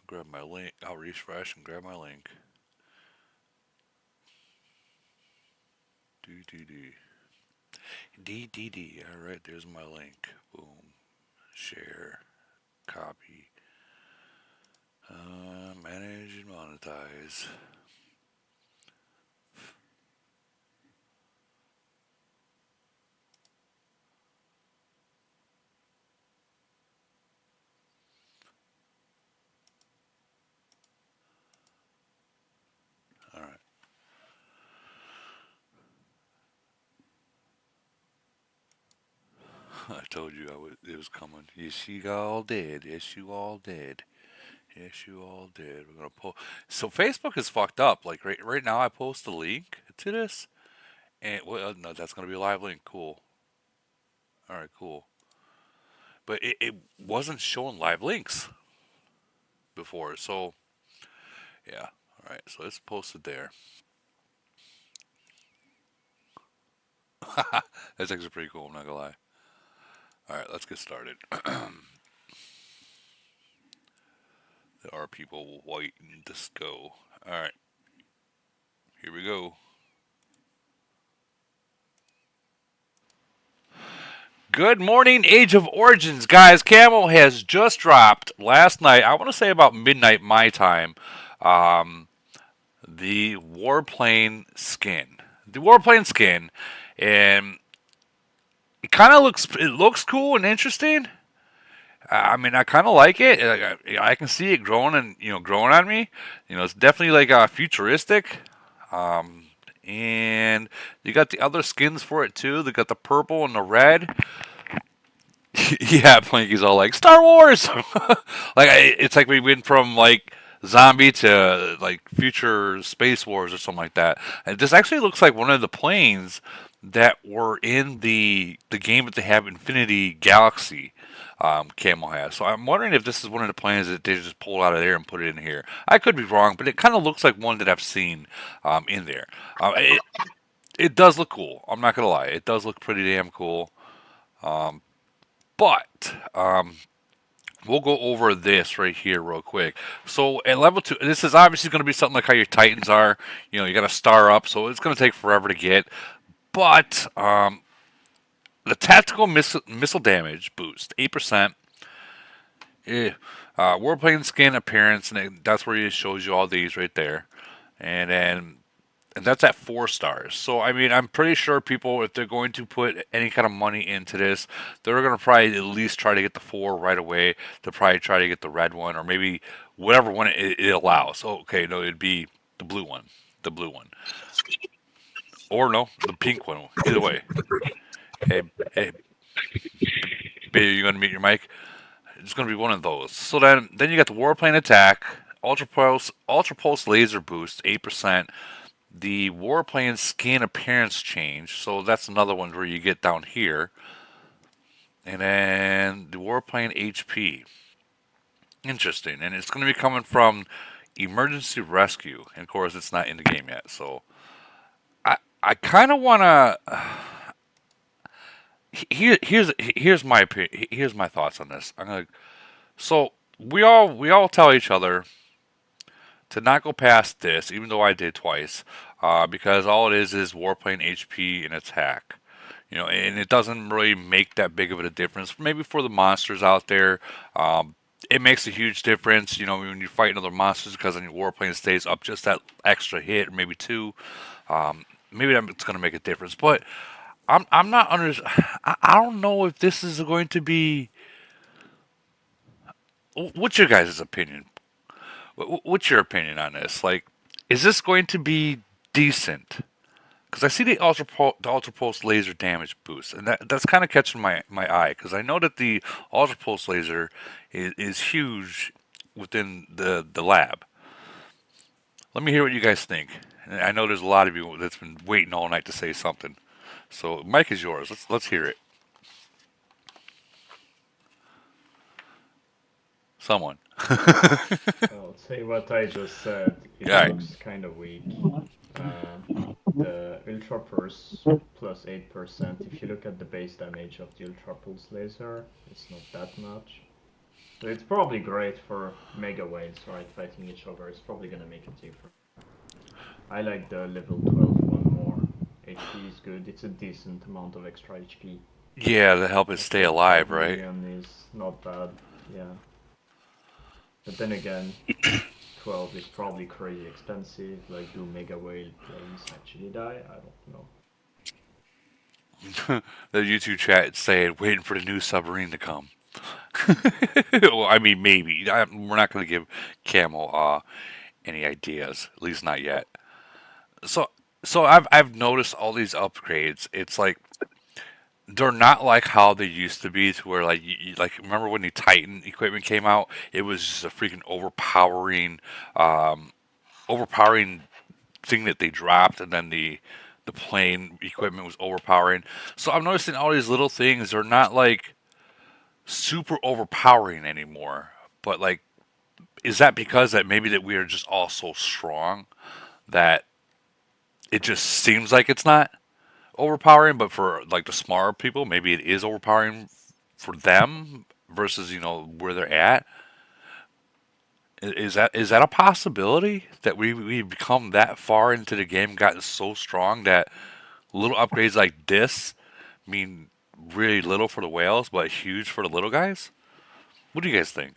Grab my link. I'll refresh and grab my link. D D D D D D. All right, there's my link. Boom. Share. Copy. Manage and monetize. All right. I told you it was coming. Yes, you all did. Yes, you all did. Yes, you all did. We're gonna post. So Facebook is fucked up. Like right now, I post the link to this, and well, no, that's gonna be a live link. Cool. All right, cool. But it wasn't showing live links before, so yeah. All right, so it's posted there. That's actually pretty cool. I'm not gonna lie. All right, let's get started. There are people waiting to go. All right, here we go. Good morning, Age of Origins, guys. Camel has just dropped last night. I want to say about midnight my time. Um, the Warplane skin. The Warplane skin, and it looks cool and interesting. I mean, I kind of like it. I can see it growing and growing on me. It's definitely like futuristic. Um, and you got the other skins for it too. They got the purple and the red. Yeah, Planky's all like Star Wars. It's like we went from like zombie to like future space wars or something like that. And this actually looks like one of the planes that were in the game that they have Infinity Galaxy. Camel has. So I'm wondering if this is one of the planes that they just pulled out of there and put it in here. I could be wrong, but it kind of looks like one that I've seen in there. It does look cool. I'm not gonna lie. It does look pretty damn cool. Um, but we'll go over this right here real quick. So at level 2, this is obviously going to be something like how your Titans are. You got to star up, so it's going to take forever to get. But the tactical missile damage boost, 8%. Eh, Warplane skin appearance, and that's where it shows you all these right there. And that's at 4 stars. So I mean, I'm pretty sure people, if they're going to put any kind of money into this, they're going to probably at least try to get the 4 right away. They'll probably try to get the red one, or maybe whatever one it allows. Oh, okay, no, it'd be the blue one, or no, the pink one. Either way. Hey, hey, baby, you gonna mute your mic? It's gonna be one of those. So then you got the warplane attack, ultra pulse laser boost, 8%. The warplane skin appearance change, so that's another one where you get down here. And then the warplane HP. Interesting. And it's going to be coming from emergency rescue. And of course, it's not in the game yet. So I kind of want to. Here's my opinion. Here's my thoughts on this. So we all tell each other to not go past this, even though I did twice, because all it is warplane HP and attack. And it doesn't really make that big of a difference. Maybe for the monsters out there, it makes a huge difference. When you fight other monsters, because then your warplane stays up just that extra hit, or maybe two. Maybe it's going to make a difference. But I'm not under. I don't know if this is going to be. What's your guys' opinion? What's your opinion on this? Like, is this going to be decent? Because I see the ultra pulse laser damage boost, and that's kind of catching my eye. Because I know that the ultra pulse laser is huge within the lab. Let me hear what you guys think. And I know there's a lot of you that's been waiting all night to say something. So, Mike is yours. Let's hear it. Someone. I'll say what I just said. All It right. looks kind of weak. Uh, the Ultra Pulse plus 8%. If you look at the base damage of the Ultra Pulse laser, it's not that much. So it's probably great for mega waves, right? Fighting each other. It's probably gonna make it safer. I like the level 12 one more. HP is good. It's a decent amount of extra HP. Yeah, to help it stay alive, 1.5 right? million is not bad. Yeah. But then again, 12 is probably crazy expensive. Like, do mega whale planes actually die? I don't know. The YouTube chat saying, waiting for the new submarine to come. Well, I mean, maybe. We're not going to give Camel any ideas, at least not yet. So, so I've noticed all these upgrades. It's like they're not like how they used to be, to where like like remember when the Titan equipment came out, it was just a freaking um, overpowering thing that they dropped, and then the plane equipment was overpowering. So I'm noticing all these little things are not like super overpowering anymore. But like, is that because that maybe that we are just all so strong that it just seems like it's not overpowering, but for like the smaller people, maybe it is overpowering for them versus where they're at. Is that a possibility that we become that far into the game, gotten so strong that little upgrades like this mean really little for the whales, but huge for the little guys? What do you guys think?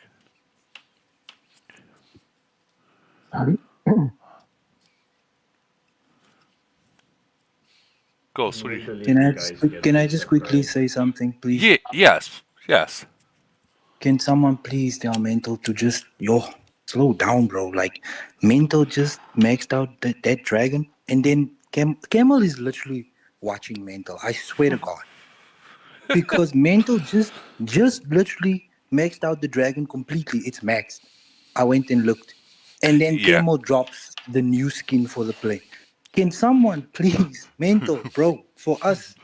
Go, sweetie. Usually, if you guys get Can I this just quickly upgrade, say something, please? Yeah, yes, yes. Can someone please tell Mental to just slow down, bro? Like Mental just maxed out that dragon, and then Camel is literally watching Mental. I swear to God, because Mental just literally maxed out the dragon completely. It's maxed. I went and looked, and then Yeah. Camel drops the new skin for the play. Can someone please, Mental, bro, for us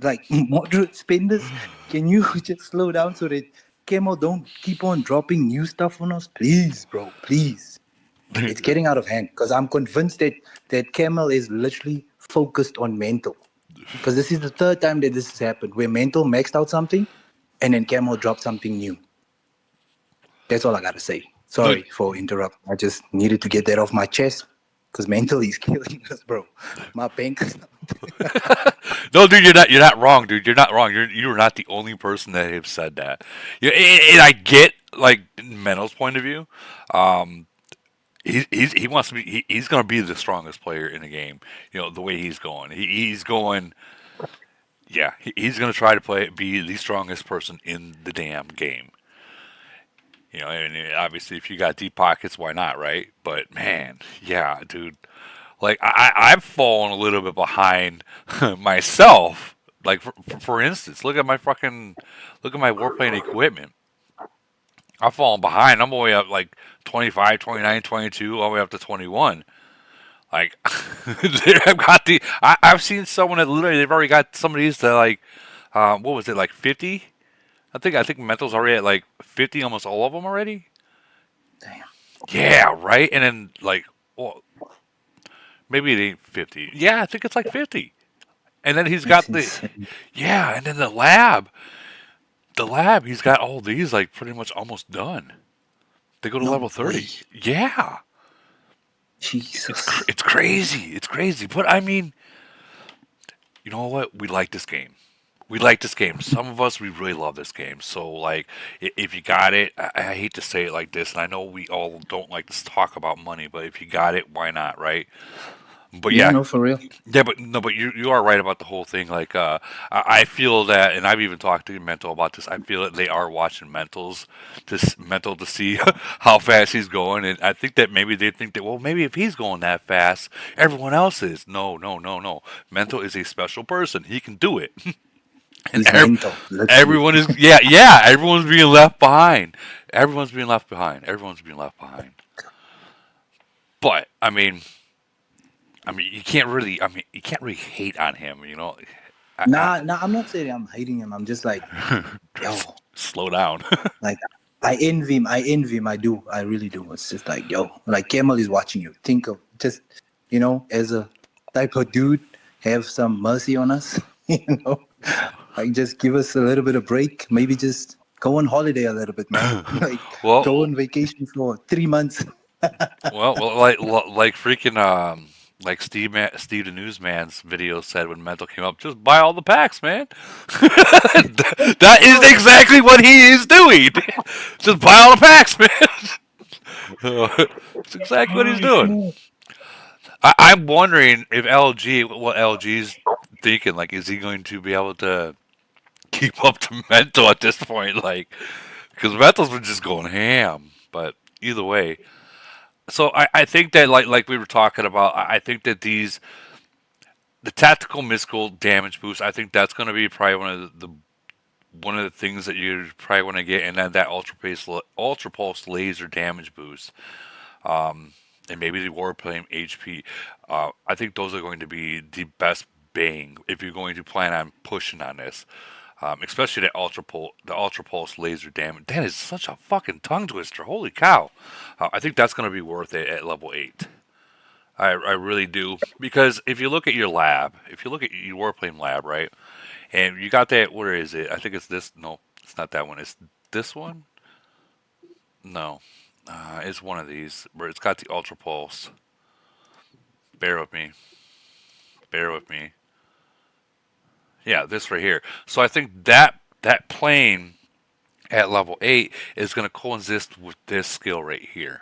like moderate spenders, can you just slow down so that Camel don't keep on dropping new stuff on us? Please, bro, please. It's getting out of hand because I'm convinced that Camel is literally focused on Mental. Because this is the third time that this has happened where Mental maxed out something and then Camel dropped something new. That's all I gotta say. No, Sorry for interrupt. I just needed to get that off my chest because Mental is killing us, bro. My bank. no, dude, you're not wrong, dude. You're not wrong. You're not the only person that have said that. Yeah, and I get like Menno's point of view. Um, he wants to be. He's going to be the strongest player in the game. The way he's going. He's going. Yeah, he's going to try to be the strongest person in the damn game. And obviously, if you got deep pockets, why not, right? But man, yeah, dude. Like I've fallen a little bit behind myself. Like for instance, look at my warplane equipment. I've fallen behind. I'm all the way up like 25, 29, 22, all the way up to 21. Like I've got I've seen someone that literally they've already got some of these to like what was it, like 50? I think Mental's already at like 50, almost all of them already. Damn. Yeah, right. And then like, well, maybe it ain't 50. Yeah, I think it's like 50. And then he's That's got insane. yeah, and then the lab, he's got all these like pretty much almost done. They go to level No way. 30. Yeah, Jesus. it's crazy. It's crazy. But I mean, you know what? We like this game. We like this game. Some of us, we really love this game. So, like, if you got it, I hate to say it like this, and I know we all don't like to talk about money, but if you got it, why not, right? But Yeah, yeah, no, for real. yeah, but no, but you are right about the whole thing. Like, I feel that, and I've even talked to Mental about this. I feel that they are watching Mental to see how fast he's going, and I think that maybe they think that, well, maybe if he's going that fast, everyone else is. No, no, no, no. Mental is a special person. He can do it, and He's mental, literally. everyone is. Yeah, yeah. Everyone's being left behind. Everyone's being left behind. Everyone's being left behind. But I mean, you can't really. I mean, you can't really hate on him. Nah, I'm not saying I'm hating him. I'm just like, yo, Slow down. like I envy him. I envy him. I do. I really do. It's just like, yo, like Kemal is watching you. Think of just, as a type of dude, have some mercy on us. Like just give us a little bit of break. Maybe just Go on holiday a little bit, man. Like, Well, go on vacation for 3 months. like freaking like Steve the Newsman's video said when Mental came up, just buy all the packs, man. That is exactly what he is doing. Just buy all the packs, man. It's exactly what he's doing. I'm wondering if what LG's thinking. Like, is he going to be able to keep up to Mental at this point? Like, because Mental's been just going ham. But either way, so I think that like we were talking about, I think that the tactical mystical damage boost, I think that's going to be probably one of the things that you probably want to get, and then that ultra pulse laser damage boost, and maybe the warplane HP. I think those are going to be the best bang if you're going to plan on pushing on this. Especially the ultra pulse laser damage. That is such a fucking tongue twister. Holy cow! I think that's going to be worth it at level 8. I really do, because if you look at your lab, if you look at your warplane lab, right, and you got that. Where is it? I think it's this. No, it's not that one. It's this one. No, it's one of these where it's got the ultra pulse. Bear with me. Bear with me. Yeah, this right here. So I think that plane at level 8 is going to coexist with this skill right here.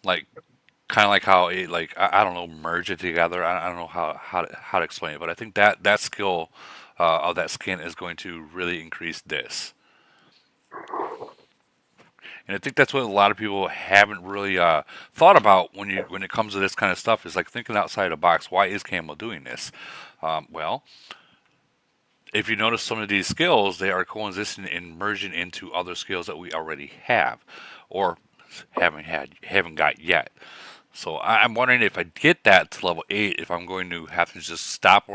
Like, kind of like how it, like, I don't know, merge it together. I don't know how to explain it, but I think that skill of that skin is going to really increase this. And I think that's what a lot of people haven't really thought about when it comes to this kind of stuff, is like thinking outside the box. Why is Camo doing this? Well, if you notice some of these skills, they are coexisting and merging into other skills that we already have, or haven't got yet. So I'm wondering if I get that to level 8, if I'm going to have to just stop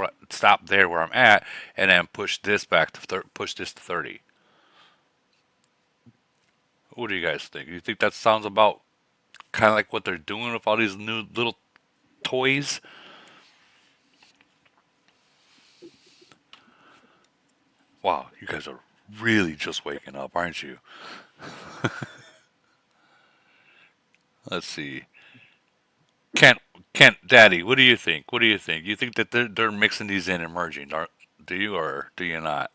there where I'm at, and then push this back to push this to 30. What do you guys think? Do you think that sounds about kind of like what they're doing with all these new little toys? Wow, you guys are really just waking up, aren't you? Let's see. Kent, Daddy, what do you think? What do you think? You think that they're mixing these in and merging? Do you, or do you not?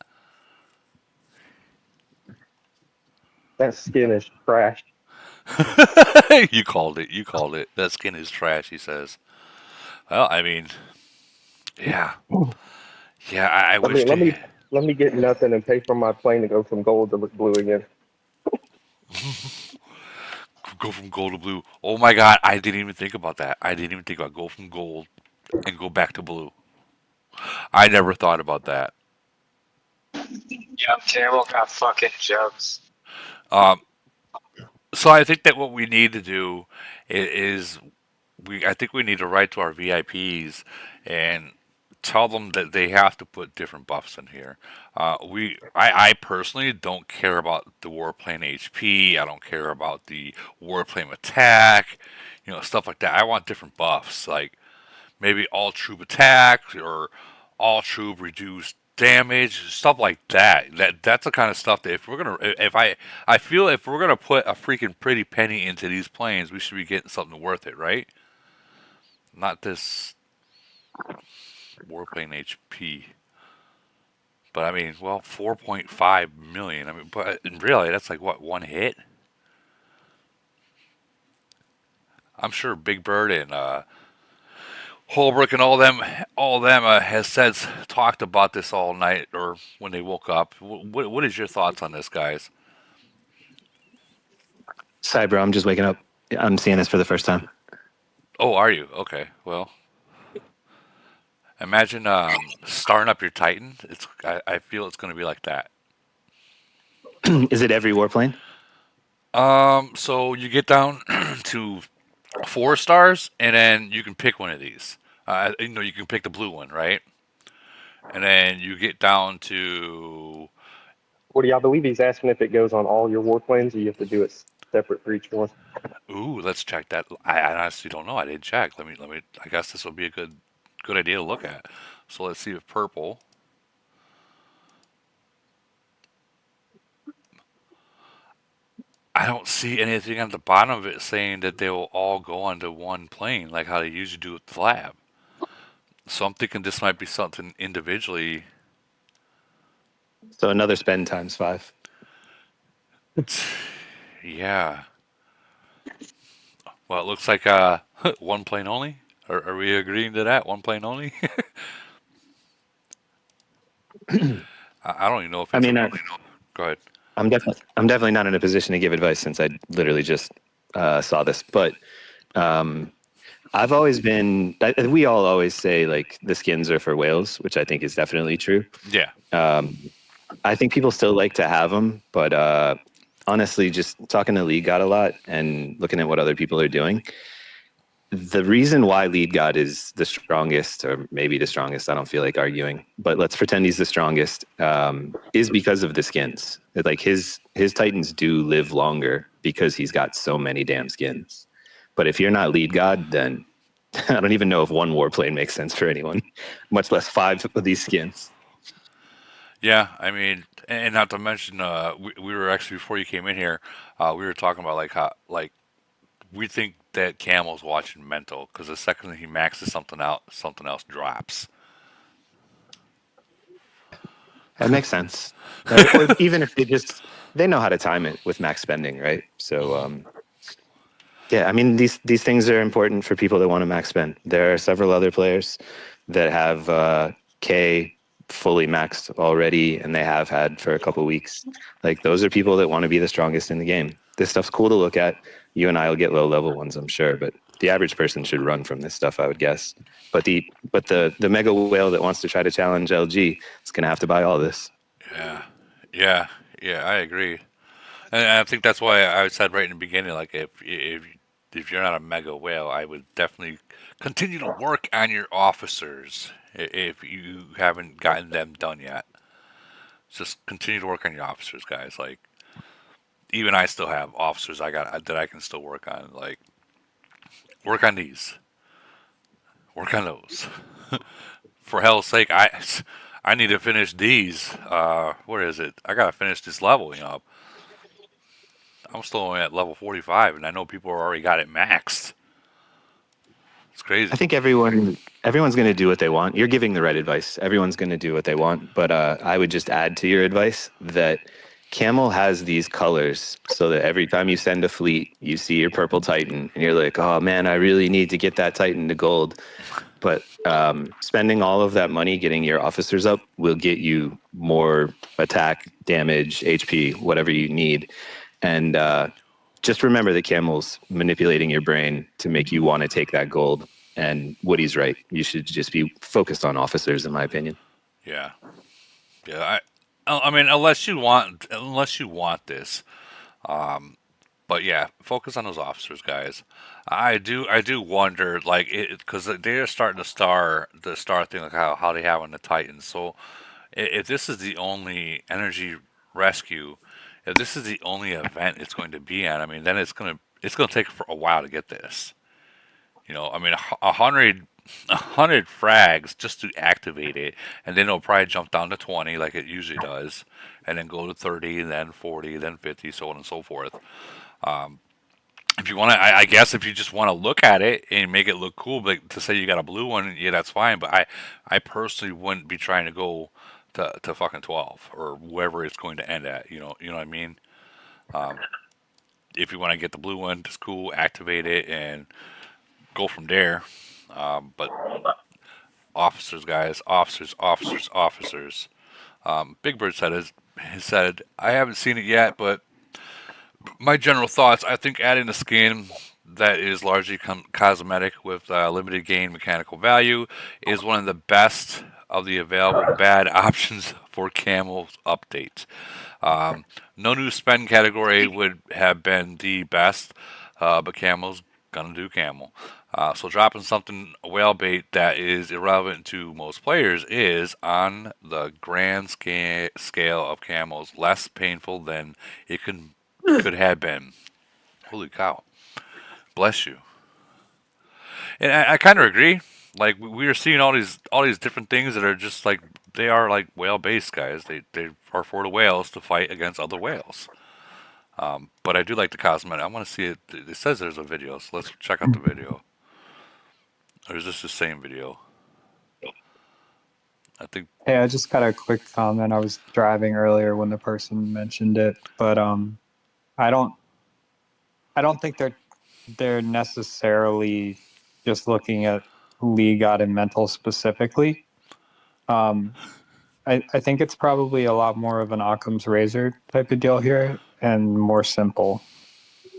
That skin is trash. You called it. You called it. That skin is trash, he says. Well, I mean, yeah. Yeah, I Let wish me let me they. let me get nothing and pay for my plane to go from gold to blue again. Go from gold to blue. Oh my god, I didn't even think about that. I didn't even think about go from gold and go back to blue. I never thought about that. Yep, Camo got fucking jokes. Um, so I think that what we need to do is I think we need to write to our VIPs and tell them that they have to put different buffs in here. I personally don't care about the warplane HP. I don't care about the warplane attack, stuff like that. I want different buffs, like maybe all troop attack or all troop reduced damage, stuff like that. That's the kind of stuff that I feel if we're gonna put a freaking pretty penny into these planes, we should be getting something worth it, right? Not this warplane HP. But I mean, well, 4.5 million. I mean, but really, that's like what, one hit? I'm sure Big Bird and Holbrook and all them has said talked about this all night or when they woke up. What is your thoughts on this, guys? Sorry, bro. I'm just waking up. I'm seeing this for the first time. Oh, are you? Okay, well, imagine starting up your Titan. I feel it's going to be like that. Is it every warplane? So you get down to 4 stars, and then you can pick one of these. You can pick the blue one, right? And then you get down to. What do y'all believe he's asking if it goes on all your warplanes, or you have to do it separate for each one? Ooh, let's check that. I honestly don't know. I didn't check. Let me. I guess this will be a good idea to look at. So let's see if purple. don't see anything at the bottom of it saying that they will all go onto one plane like how they usually do with the lab. So I'm thinking this might be something individually. So another spend times 5. Yeah. Well, it looks like one plane only. Are we agreeing to that? One plane only? I don't even know if I it's. mean, Go ahead. I'm definitely not in a position to give advice since I literally just saw this. But I've always been. We all always say like the skins are for whales, which I think is definitely true. Yeah. I think people still like to have them, but honestly, just talking to League God a lot and looking at what other people are doing, the reason why Lead God is the strongest, or maybe the strongest, I don't feel like arguing, but let's pretend he's the strongest, is because of the skins. Like his Titans do live longer because he's got so many damn skins. But if you're not Lead God, then I don't even know if one warplane makes sense for anyone, much less 5 of these skins. Yeah, I mean, and not to mention, we were actually before you came in here, we were talking about like how like we think that Camel's watching mental because the second he maxes something out, something else drops. That makes sense. Or even if they know how to time it with max spending, right? So, yeah, I mean, these things are important for people that want to max spend. There are several other players that have K fully maxed already, and they have had for a couple weeks. Like those are people that want to be the strongest in the game. This stuff's cool to look at. You and I will get low level ones, I'm sure, but the average person should run from this stuff, I would guess. But the mega whale that wants to try to challenge LG is going to have to buy all this. Yeah, yeah, yeah. I agree, and I think that's why I said right in the beginning, like if you're not a mega whale, I would definitely continue to work on your officers if you haven't gotten them done yet. Just continue to work on your officers, guys. Like even I still have officers I got that I can still work on. Like work on these, work on those. For hell's sake, I need to finish these. What is it? I gotta finish this level. I'm still only at level 45, and I know people already got it maxed. It's crazy. I think everyone's going to do what they want. You're giving the right advice. Everyone's going to do what they want. But I would just add to your advice that Camel has these colors so that every time you send a fleet, you see your purple Titan, and you're like, oh man, I really need to get that Titan to gold. But spending all of that money getting your officers up will get you more attack, damage, HP, whatever you need. And just remember that Camel's manipulating your brain to make you want to take that gold. And Woody's right. You should just be focused on officers, in my opinion. Yeah, yeah. I mean, unless you want this, but yeah, focus on those officers, guys. I do wonder, like, because they're starting to the star thing, like how they have on the Titans. So, if this is the only energy rescue, if this is the only event it's going to be at, I mean, then it's gonna take for a while to get this. I mean, 100 frags just to activate it, and then it'll probably jump down to 20 like it usually does, and then go to 30, then 40, then 50, so on and so forth. If you want to, I guess if you just want to look at it and make it look cool, but to say you got a blue one, yeah, that's fine. But I personally wouldn't be trying to go to fucking 12 or wherever it's going to end at. You know what I mean? If you want to get the blue one, just cool, activate it and go from there. But officers, guys, officers, officers, officers. Big Bird said I haven't seen it yet, but my general thoughts. I think adding a skin that is largely cosmetic with limited gain mechanical value is one of the best of the available bad options for Camel's update. No new spend category would have been the best, but Camel's gonna do Camel. So dropping something whale bait that is irrelevant to most players is, on the grand scale of Camels, less painful than it could have been. Holy cow! Bless you. And I kind of agree. Like we are seeing all these different things that are just like they are like whale based, guys. They are for the whales to fight against other whales. But I do like the cosmetic. I want to see it. It says there's a video, so let's check out the video. Or is this the same video? I think. Hey, I just got a quick comment. I was driving earlier when the person mentioned it, but I don't think they're necessarily just looking at Lee God and Mental specifically. I think it's probably a lot more of an Occam's razor type of deal here and more simple.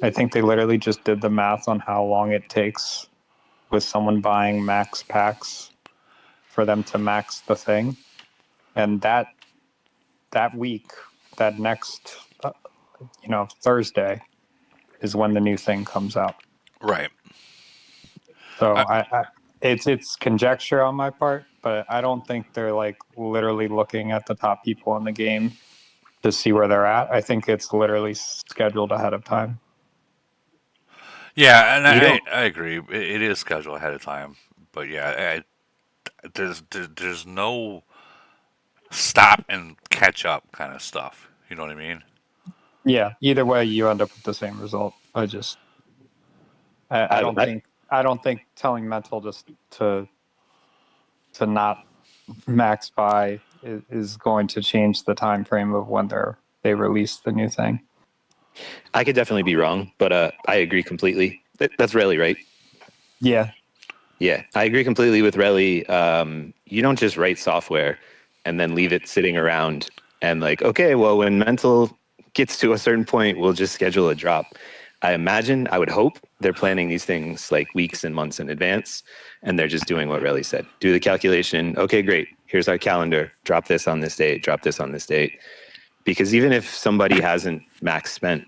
I think they literally just did the math on how long it takes with someone buying max packs for them to max the thing. And that week, that next, Thursday is when the new thing comes out. Right. So it's conjecture on my part, but I don't think they're like literally looking at the top people in the game to see where they're at. I think it's literally scheduled ahead of time. Yeah, and You I agree. It is scheduled ahead of time, but yeah, there's no stop and catch up kind of stuff. You know what I mean? Yeah. Either way, you end up with the same result. I don't think telling Mental just to not max buy is going to change the time frame of when they release the new thing. I could definitely be wrong, but I agree completely. That's Relly, right? Yeah. Yeah, I agree completely with Relly. You don't just write software and then leave it sitting around and like, okay, well, when Mental gets to a certain point, we'll just schedule a drop. I would hope they're planning these things like weeks and months in advance, and they're just doing what Relly said. Do the calculation. Okay, great. Here's our calendar. Drop this on this date. Drop this on this date. Because even if somebody hasn't max spent,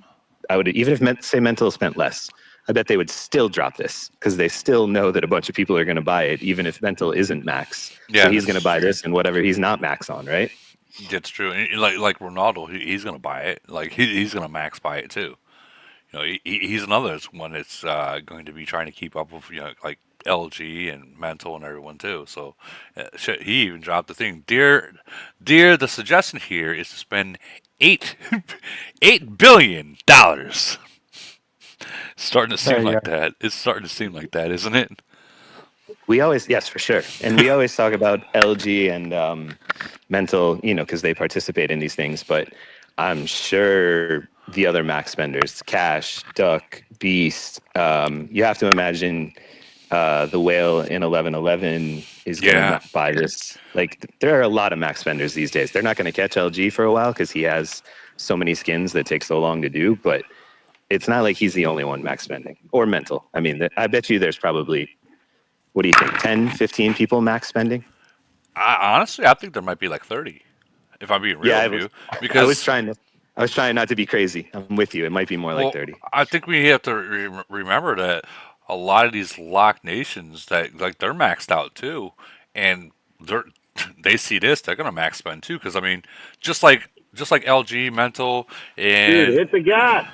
even if say Mental spent less, I bet they would still drop this because they still know that a bunch of people are going to buy it, even if Mental isn't max. Yeah, so he's going to buy this and whatever he's not max on, right? That's true. And like Ronaldo, he's gonna buy it. Like he's gonna max buy it too. He's another one that's going to be trying to keep up with like LG and Mental and everyone too. So he even dropped the thing. Dear, the suggestion here is to spend $8 billion. Starting to seem like that. It's starting to seem like that, isn't it? Yes, for sure. And we always talk about LG and Mental, because they participate in these things. But I'm sure the other max spenders, Cash, Duck, Beast, you have to imagine the whale in 1111 is going to buy this. Like, there are a lot of max spenders these days. They're not going to catch LG for a while because he has so many skins that take so long to do. But it's not like he's the only one max spending or Mental. I mean, I bet you there's probably, what do you think, 10, 15 people max spending? Honestly, I think there might be like 30, if I'm being real with you. Because I was trying not to be crazy. I'm with you. It might be more like 30. I think we have to remember that a lot of these locked nations that like they're maxed out too, and they see this, they're gonna max spend too. Because I mean, just like LG, Mental, and Dude, hit the gas.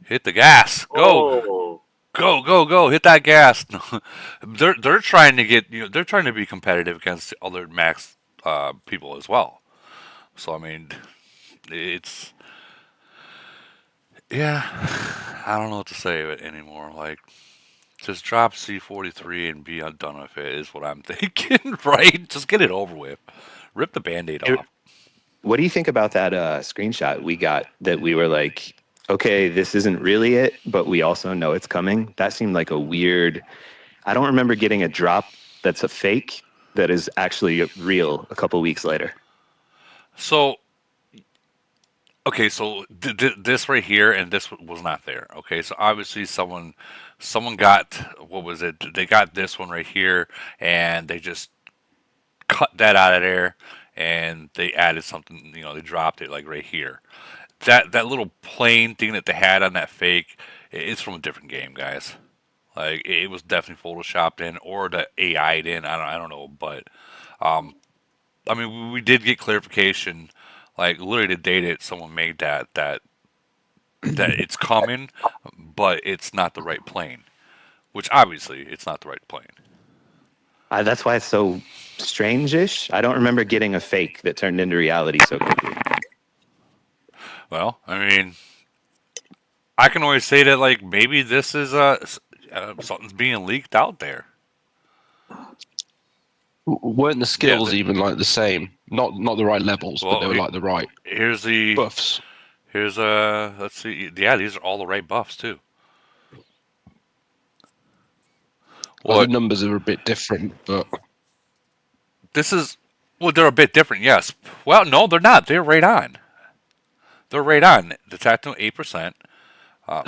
Hit the gas. Go. Oh. Go. Hit that gas. they're trying to get they're trying to be competitive against the other max people as well. So I mean, it's I don't know what to say anymore. Like, just drop C43 and be done with it is what I'm thinking, right? Just get it over with. Rip the Band-Aid off. What do you think about that screenshot we got that we were like, okay, this isn't really it, but we also know it's coming? That seemed like a weird... I don't remember getting a drop that's a fake that is actually real a couple weeks later. So... Okay, so this right here and this was not there. Okay, so obviously someone got, what was it? They got this one right here, and they just cut that out of there, and they added something. They dropped it like right here. That little plain thing that they had on that fake, it's from a different game, guys. Like, it was definitely photoshopped in or the AI'd in. I don't know, but I mean, we did get clarification. Like, literally the day that someone made that it's coming, but it's not the right plane. Which, obviously, it's not the right plane. That's why it's so strange-ish. I don't remember getting a fake that turned into reality so quickly. Well, I mean, I can always say that like maybe this is something's being leaked out there. Weren't the skills the- even like the same? Not the right levels, but they were like the right Here's the buffs. here's let's see. Yeah, these are all the right buffs too. Well, Well, the numbers are a bit different, but this is well, they're a bit different. Yes. Well, no, they're not. They're right on. They're right on. The tactical 8%.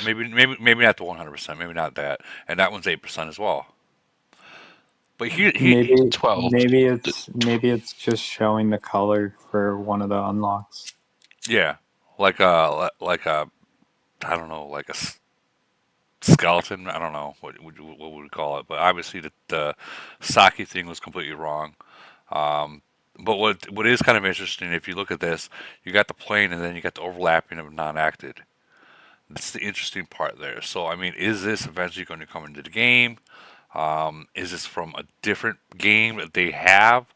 Maybe not the 100%. Maybe not that. And that one's 8% as well. But Maybe 12. maybe it's just showing the color for one of the unlocks. yeah, like a I don't know, like a skeleton. I don't know what would we call it. But obviously the Saki thing was completely wrong. But what is kind of interesting, if you look at this, you got the plane and then you got the overlapping of non-acted. That's the interesting part there. So I mean, is this eventually going to come into the game? Is this from a different game that they have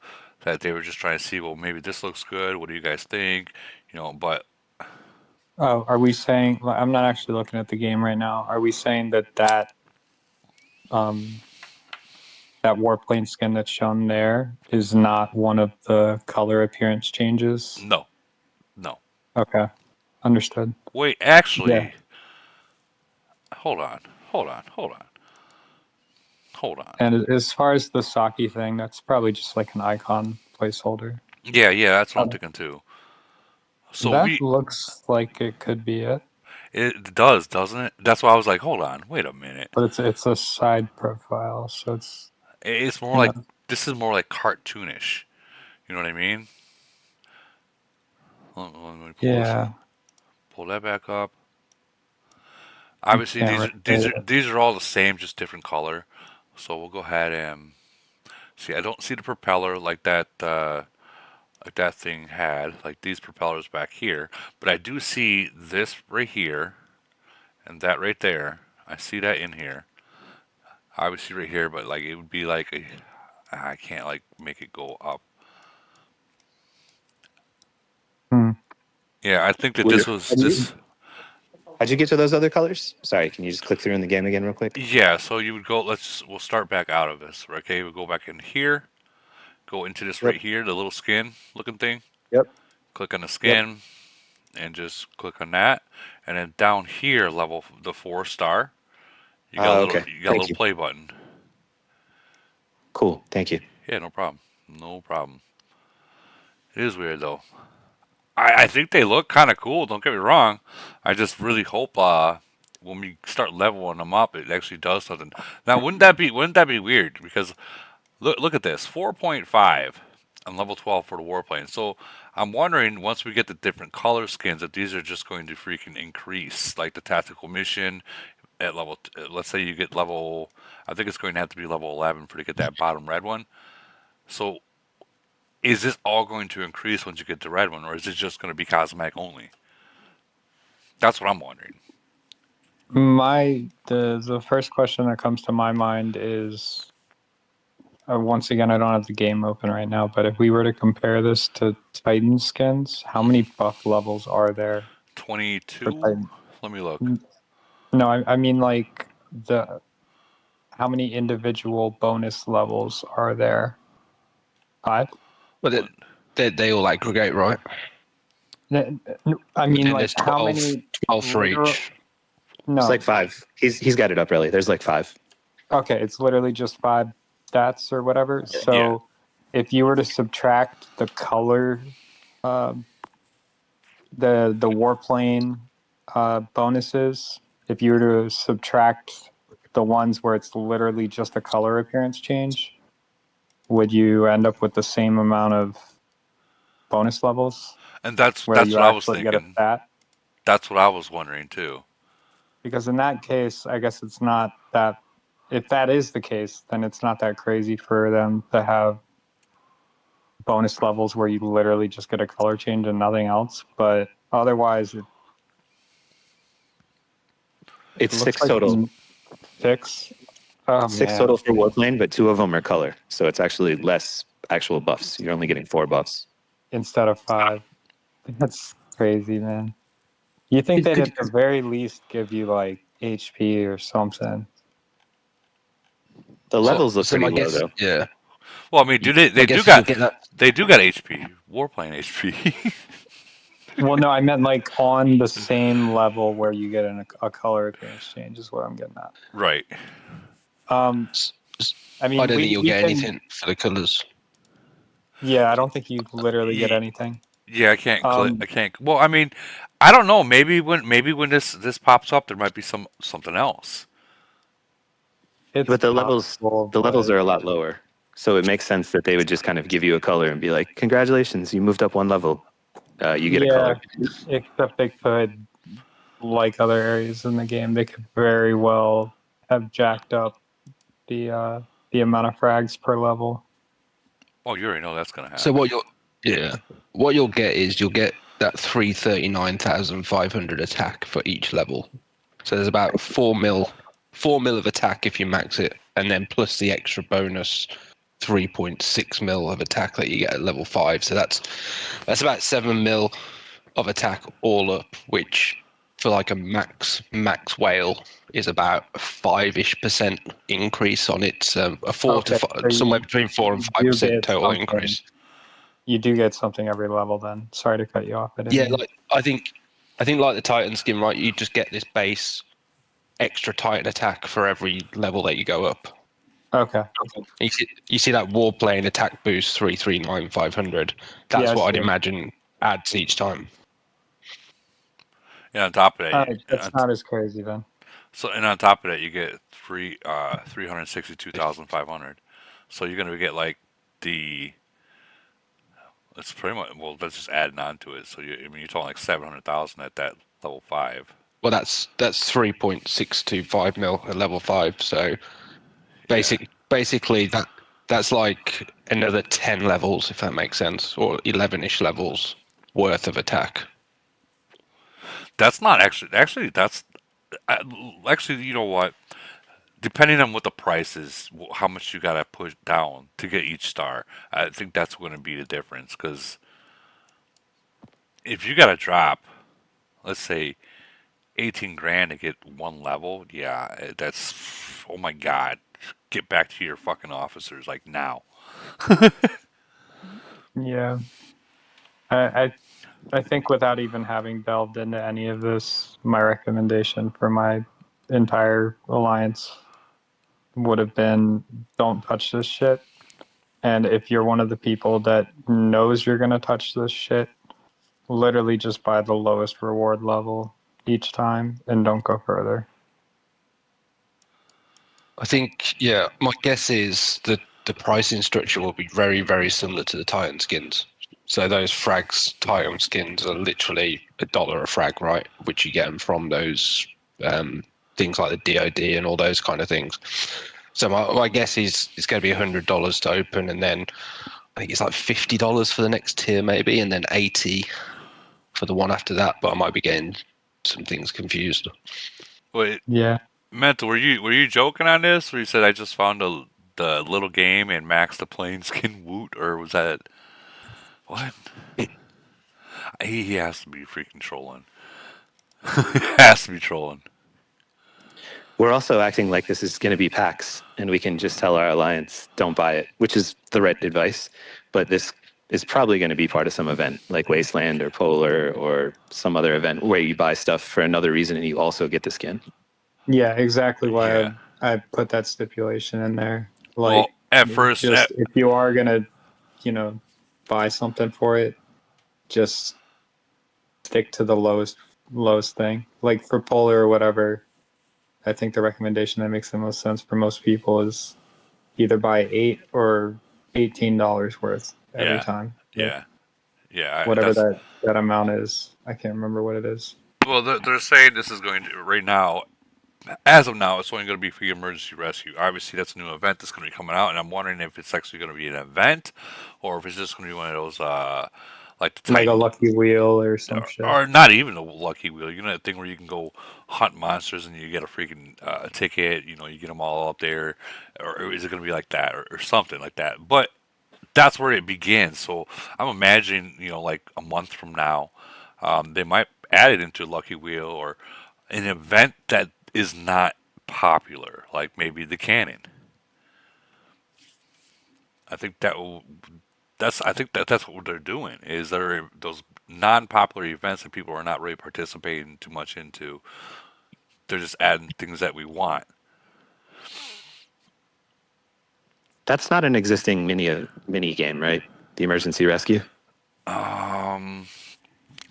that they were just trying to see? Well, maybe this looks good. What do you guys think? But Oh, are we saying? I'm not actually looking at the game right now. Are we saying that warplane skin that's shown there is not one of the color appearance changes? no. Okay, understood. Wait, actually, Yeah. hold on. And as far as the Saki thing, that's probably just like an icon placeholder. Yeah, that's what I'm thinking too. So that looks like it could be it, it does, doesn't it? That's why I was like, hold on, wait a minute. but it's a side profile, so it's It's more like this is more like cartoonish. You know what I mean? Let me pull that back up. Obviously, these are all the same, just different color. So we'll go ahead and see. I don't see the propeller like that thing had, like these propellers back here. But I do see this right here, and that right there. I see that in here. Obviously, right here, but like it would be like I can't like make it go up. Yeah, I think that this was this. How'd you get to those other colors? Sorry, can you just click through in the game again real quick? Yeah, so you would go. We'll start back out of this. Okay, we'll go back in here. Go into this right here, the little skin looking thing. Yep. Click on the skin, and just click on that, and then down here, level the 4-star. You got a little, you got a little play button. Cool, thank you. Yeah, no problem. No problem. It is weird though. I think they look kind of cool. Don't get me wrong. I just really hope when we start leveling them up, it actually does something. Now, wouldn't that be weird? Because look at this, 4.5 on level 12 for the warplane. So I'm wondering once we get the different color skins, if these are just going to freaking increase, like the tactical mission at level. Let's say you get level. I think it's going to have to be level 11 for to get that bottom red one. So is this all going to increase once you get the red one, or is it just going to be cosmetic only? That's what I'm wondering. The first question that comes to my mind is, once again, I don't have the game open right now, but if we were to compare this to Titan skins, how many buff levels are there? 22. Let me look. No, I mean like how many individual bonus levels are there? 5? But they all aggregate, right? I mean, like there's 12, how many? 12 for each. No, It's like 5. He's got it up really. There's like 5. okay, it's literally just 5 stats or whatever. So if you were to subtract the color, the warplane bonuses, if you were to subtract the ones where it's literally just a color appearance change, would you end up with the same amount of bonus levels? And that's what I was thinking. That's what I was wondering too. Because in that case, I guess it's not that. If that is the case, then it's not that crazy for them to have bonus levels where you literally just get a color change and nothing else. But otherwise, It's 6 total. 6. 6 total for warplane, but 2 of them are color, so it's actually less actual buffs. You're only getting 4 buffs instead of 5. That's crazy, man. You think Could- they'd could- at the very least give you like HP or something? The levels look so my pretty low, guess, though. yeah. Well, I mean, do they? My They guess do is got. you'll get that. They do got HP. Warplane HP. Well, no, I meant like on the same level where you get a color advantage change is what I'm getting at. Right. I mean, I don't we, think you'll we get can- anything for the colours. Yeah, I don't think you literally get anything. Yeah, I can't. Um, I can't. Well, I mean, I don't know. Maybe when this pops up, there might be something else. It's But the levels possible, are a lot lower. So it makes sense that they would just kind of give you a color and be like, "Congratulations, you moved up one level. You get a color." Except they could, like other areas in the game, they could very well have jacked up the amount of frags per level. Oh, you already know that's gonna happen. So what you'll get is you'll get that 339,500 attack for each level. So there's about 4 mil of attack if you max it, and then plus the extra bonus 3.6 mil of attack that you get at level 5. So that's about 7 mil of attack all up, which for like a max whale is about 5-ish% increase on its a 4 to Okay, 5, so somewhere between 4 and you do 5% get total something. increase. You do get something every level then. Sorry to cut you off. Yeah, like I think like the Titan skin, right? You just get this base extra Titan attack for every level that you go up. Okay. You see that warplane attack boost 339,500. That's Yeah, I what I'd see it. imagine adds each time. And on top of that, That's not as crazy then. and on top of that, you get 362,500. So you're gonna get like the. It's pretty much that's just adding on to it. So you're talking like 700,000 at that level 5. Well, that's 3.625 mil at level 5. So basically that's like another 10 levels, if that makes sense, or 11-ish levels worth of attack. That's not actually that's actually, you know what? Depending on what the price is, how much you gotta push down to get each star, I think that's going to be the difference. Because if you gotta drop, let's say, 18 grand to get one level, yeah, that's, oh my god, get back to your fucking officers like now. Yeah. I think without even having delved into any of this, my recommendation for my entire alliance would have been don't touch this shit. And if you're one of the people that knows you're going to touch this shit, literally just buy the lowest reward level each time and don't go further. I think, yeah, my guess is that the pricing structure will be very, very similar to the Titan skins. So those frags Titan skins are literally $1 a frag, right? Which you get them from those things like the DoD and all those kind of things. So my guess is it's going to be $100 to open, and then I think it's like $50 for the next tier maybe, and then $80 for the one after that. But I might be getting some things confused. Wait, Yeah. Mental, were you joking on this? Where you said I just found the little game and maxed the plain skin woot, or was that what? He has to be freaking trolling. He has to be trolling. We're also acting like this is going to be PAX, and we can just tell our alliance, don't buy it, which is the right advice. But this is probably going to be part of some event like Wasteland or Polar or some other event where you buy stuff for another reason and you also get the skin. Yeah, exactly why Yeah. I put that stipulation in there. Like, Well, at first, just if you are gonna, buy something for it, just stick to the lowest thing. Like for Polar or whatever, I think the recommendation that makes the most sense for most people is either buy $8 or $18 worth every Yeah. time. yeah, Whatever that's- that amount is, I can't remember what it is. Well, they're saying this is going to right now. As of now, it's only going to be for your emergency rescue. Obviously, that's a new event that's going to be coming out, and I'm wondering if it's actually going to be an event, or if it's just going to be one of those like the Like a Titan, lucky wheel or some shit. or not even a lucky wheel. You know that thing where you can go hunt monsters and you get a freaking ticket. You get them all up there, or is it going to be like that, or something like that? But that's where it begins. So I'm imagining, like a month from now, they might added into Lucky Wheel or an event that is not popular, like maybe the Cannon. I think that's what they're doing. Is there those non-popular events that people are not really participating too much into? They're just adding things that we want. That's not an existing mini game, right? The emergency rescue.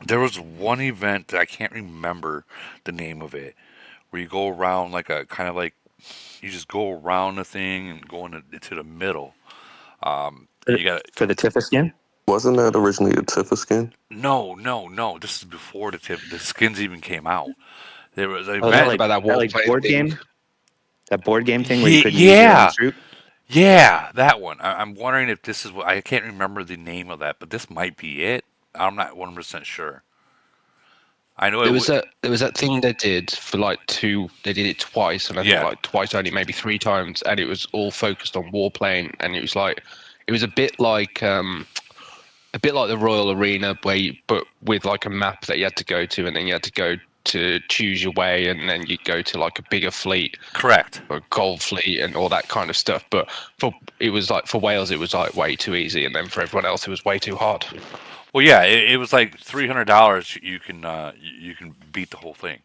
There was one event that I can't remember the name of it, where you go around like a kind of like you just go around the thing and go into the middle. You got For the Tifa skin? Wasn't that originally a Tifa skin? no. This is before the skins even came out. There was an Oh, event. that about that like wall board thing. game? That board game thing where you couldn't use Yeah. your own troop? Yeah, that one. I'm wondering if this is what I can't remember the name of that, but this might be it. I'm not 100% sure. I know There it was that thing they did for like they did it twice, and I think Yeah. like twice only, maybe 3 times, and it was all focused on Warplane, and it was a bit like the Royal Arena but with like a map that you had to go to, and then you had to go to choose your way, and then you go to like a bigger fleet, correct. or gold fleet, and all that kind of stuff. But for Wales, it was like way too easy, and then for everyone else, it was way too hard. Well, yeah, it was like $300. You can beat the whole thing.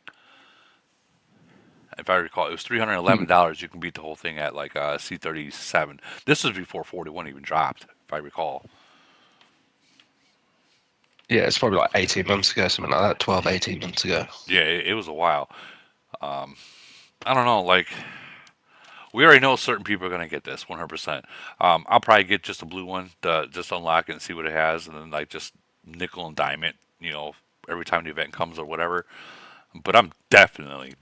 If I recall, it was $311. You can beat the whole thing at like C-37. This was before 41 even dropped, if I recall. Yeah, it's probably like 18 months ago, something like that, 12, 18 months ago. Yeah, it was a while. I don't know, like we already know certain people are gonna get this 100%. I'll probably get just a blue one to just unlock it and see what it has, and then like just nickel and dime it, every time the event comes or whatever. But I'm definitely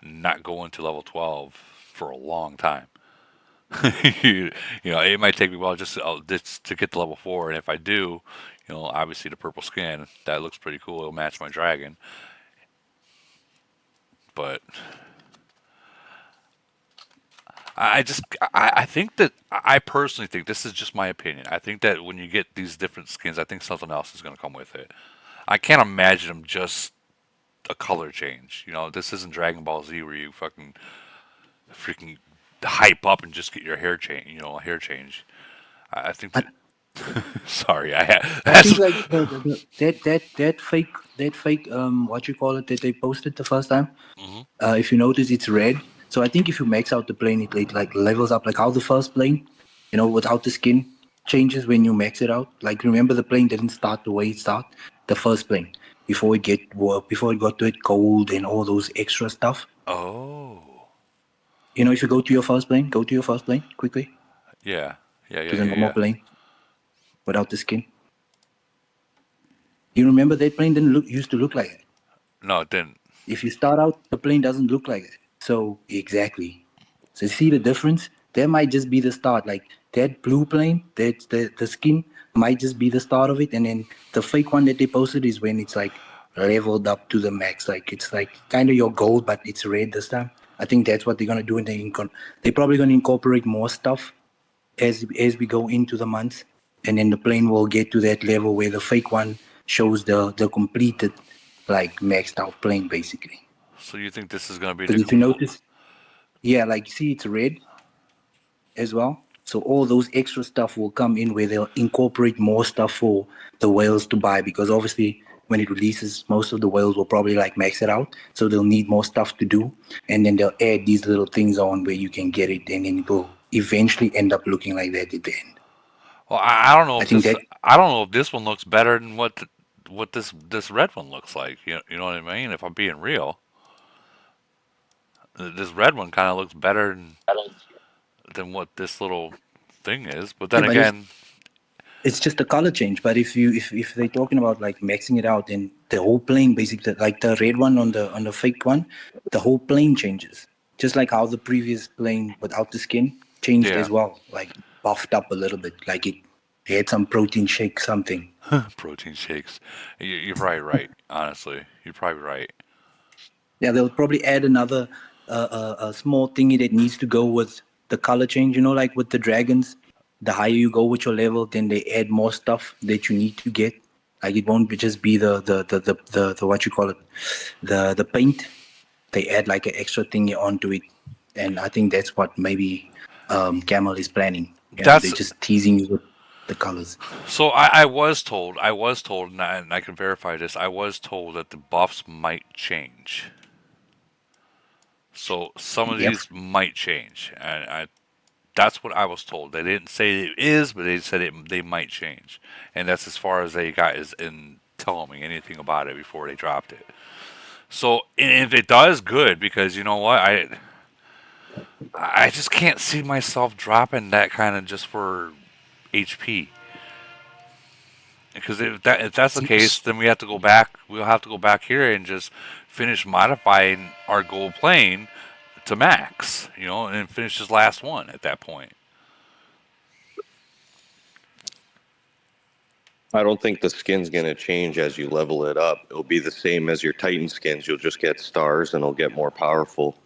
not going to level 12 for a long time. It might take me a while just to get to level 4, and if I do, obviously the purple skin that looks pretty cool. It'll match my dragon, but I think that I personally think this is just my opinion. I think that when you get these different skins, I think something else is going to come with it. I can't imagine them just a color change. This isn't Dragon Ball Z where you freaking hype up and just get your hair change. A hair change. I think that. Sorry, I think like that fake what you call it that they posted the first time. If you notice, it's red. So I think if you max out the plane, it like levels up like how the first plane, without the skin changes when you max it out. Like remember the plane didn't start the way it started, the first plane before it got to it gold and all those extra stuff. Oh. If you go to your first plane quickly. Yeah. To the normal plane without the skin. You remember that plane used to look like it. No, it didn't. If you start out, the plane doesn't look like it. So exactly. So see the difference? That might just be the start. Like that blue plane, that's the skin might just be the start of it, and then the fake one that they posted is when it's like leveled up to the max. Like it's like kind of your gold, but it's red this time. I think that's what they're gonna do, and they're probably gonna incorporate more stuff as we go into the months, and then the plane will get to that level where the fake one shows the completed, like maxed out plane basically. So you think this is going to be? Because if you notice, yeah, like you see, it's red as well. So all those extra stuff will come in where they'll incorporate more stuff for the whales to buy, because obviously when it releases, most of the whales will probably like max it out, so they'll need more stuff to do, and then they'll add these little things on where you can get it, and then it will eventually end up looking like that at the end. Well, I don't know. I don't know if this one looks better than what this red one looks like. You know what I mean? If I'm being real. This red one kind of looks better than what this little thing is, but then again, it's just a color change. But if they're talking about like maxing it out, then the whole plane basically, like the red one on the fake one, the whole plane changes, just like how the previous plane without the skin changed as well, like buffed up a little bit, like it had some protein shake something. Protein shakes. You're probably right. Honestly, you're probably right. Yeah, they'll probably add another a small thingy that needs to go with the color change. Like with the dragons, the higher you go with your level, then they add more stuff that you need to get. Like it won't just be the what you call it, the paint. They add like an extra thingy onto it, and I think that's what maybe Camel is planning. They're That's just teasing you with the colors. so. I was told. And I can verify this. I was told that the buffs might change. So some of Yep. these might change, and that's what I was told. They didn't say it is, but they said they might change, and that's as far as they got is in telling me anything about it before they dropped it. So and if it does, good, because you know what, I just can't see myself dropping that kind of just for HP. Because if that's the case, then we have to go back. We'll have to go back here and just finish modifying our gold plane to max, and finish this last one at that point. I don't think the skin's going to change as you level it up. It'll be the same as your Titan skins. You'll just get stars and it'll get more powerful.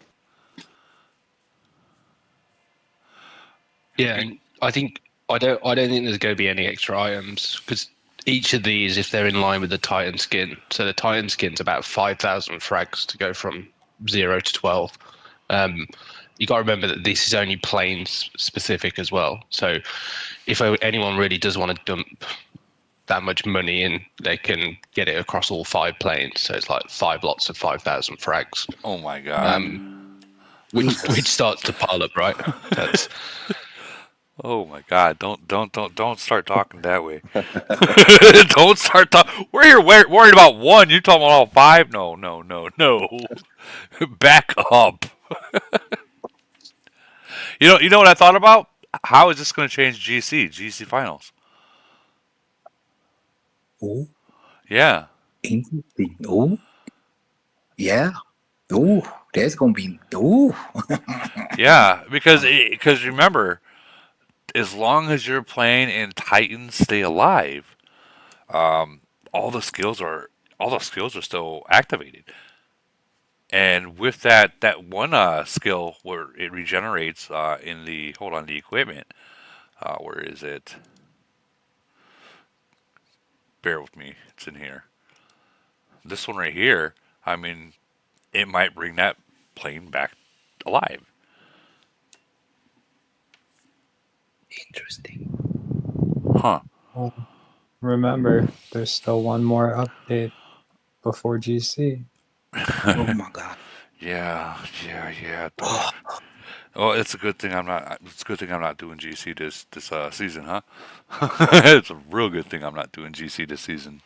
Yeah, and I think I don't think there's going to be any extra items because each of these, if they're in line with the Titan skin, so the Titan skin's about 5,000 frags to go from 0 to 12. You got to remember that this is only planes specific as well. So if anyone really does want to dump that much money in, they can get it across all 5 planes. So it's like 5 lots of 5,000 frags. Oh my god! Which starts to pile up, right? That's Oh my god! Don't start talking that way. Don't start talking. We're here worried about one. You talking about all 5? No. Back up. You know what I thought about? How is this going to change GC finals? Oh, Yeah. interesting. Oh, yeah. Oh, that's gonna be. Oh, Yeah, because remember, as long as you're playing in Titan Stay Alive, um, all the skills are still activated. And with that one skill where it regenerates in the the equipment, where is it? Bear with me, it's in here. This one right here. I mean, it might bring that plane back alive. interesting. Huh. Well, remember, there's still one more update before GC. Oh my god. Yeah. Don't. Well, it's a good thing I'm not. It's a good thing I'm not doing GC this season, huh? It's a real good thing I'm not doing GC this season.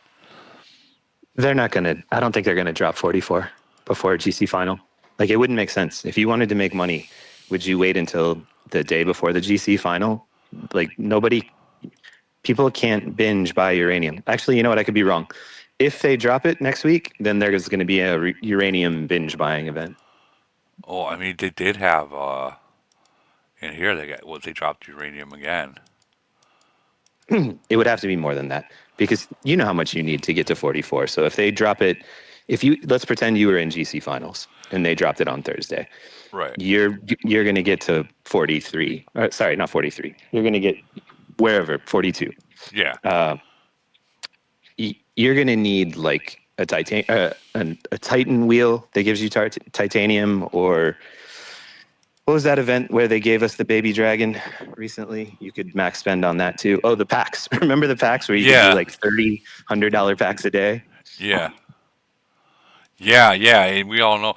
They're not going to, I don't think they're going to drop 44 before GC final. Like, it wouldn't make sense. If you wanted to make money, would you wait until the day before the GC final? Like, people can't binge buy uranium. Actually, you know what? I could be wrong. If they drop it next week, then there's going to be a uranium binge buying event. Oh, I mean, they did have in here they dropped uranium again. It would have to be more than that because you know how much you need to get to 44. So if they drop it, let's pretend you were in GC finals and they dropped it on Thursday. Right. You're going to get to 43. Sorry, not 43. You're going to get wherever 42. Yeah. You're going to need like a Titan wheel that gives you titanium, or what was that event where they gave us the baby dragon recently? You could max spend on that too. Oh, the packs. Remember the packs where you could do like $100 packs a day? Yeah. And we all know.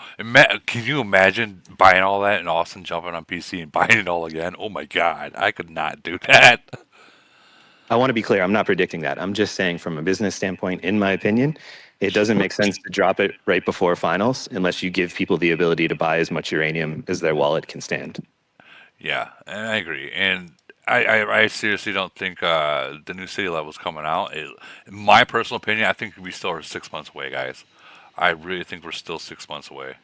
Can you imagine buying all that and Austin jumping on PC and buying it all again? Oh my god, I could not do that. I want to be clear. I'm not predicting that. I'm just saying from a business standpoint, in my opinion, it doesn't make sense to drop it right before finals unless you give people the ability to buy as much uranium as their wallet can stand. Yeah, and I agree. And I seriously don't think the new city level's coming out. In my personal opinion, I think we still are 6 months away, guys. I really think we're still 6 months away.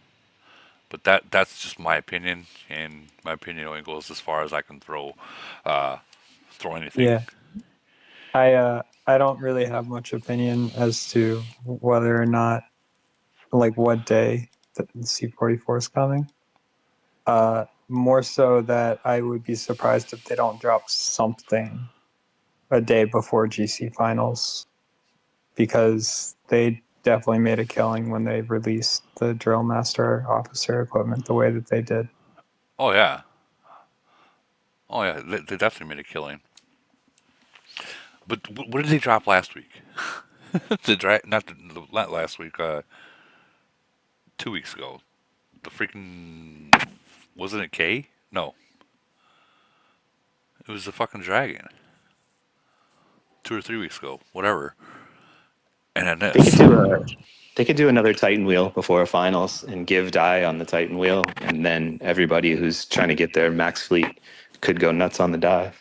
But that's just my opinion, and my opinion only goes as far as I can throw anything. Yeah. I don't really have much opinion as to whether or not, like, what day the C44 is coming. More so that I would be surprised if they don't drop something a day before GC finals. because they definitely made a killing when they released the Drill Master Officer equipment the way that they did. Oh yeah. Oh yeah. They definitely made a killing. But what did they drop last week? Not last week. 2 weeks ago. The freaking wasn't it K? No, it was the fucking dragon. 2 or 3 weeks ago, whatever. And then They could this. do another Titan wheel before finals and give die on the Titan wheel, and then everybody who's trying to get their max fleet could go nuts on the die.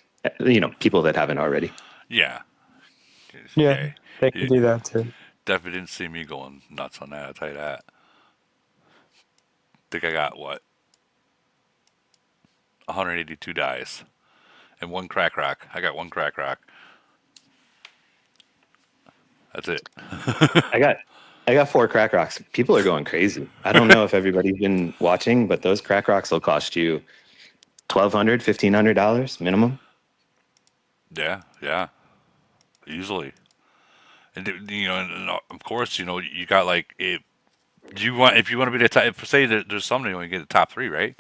People that haven't already. Yeah. Yeah, they could do that too. Definitely didn't see me going nuts on that. I'll tell you that. Think I got what? 182 dies and one crack rock. I got one crack rock. That's it. I got 4 crack rocks. People are going crazy. I don't know if everybody's been watching, but those crack rocks will cost you $1,200, $1,500 minimum. Yeah, easily. And and of course, you got like if you want to be the top. If say there's somebody when you get the top 3, right?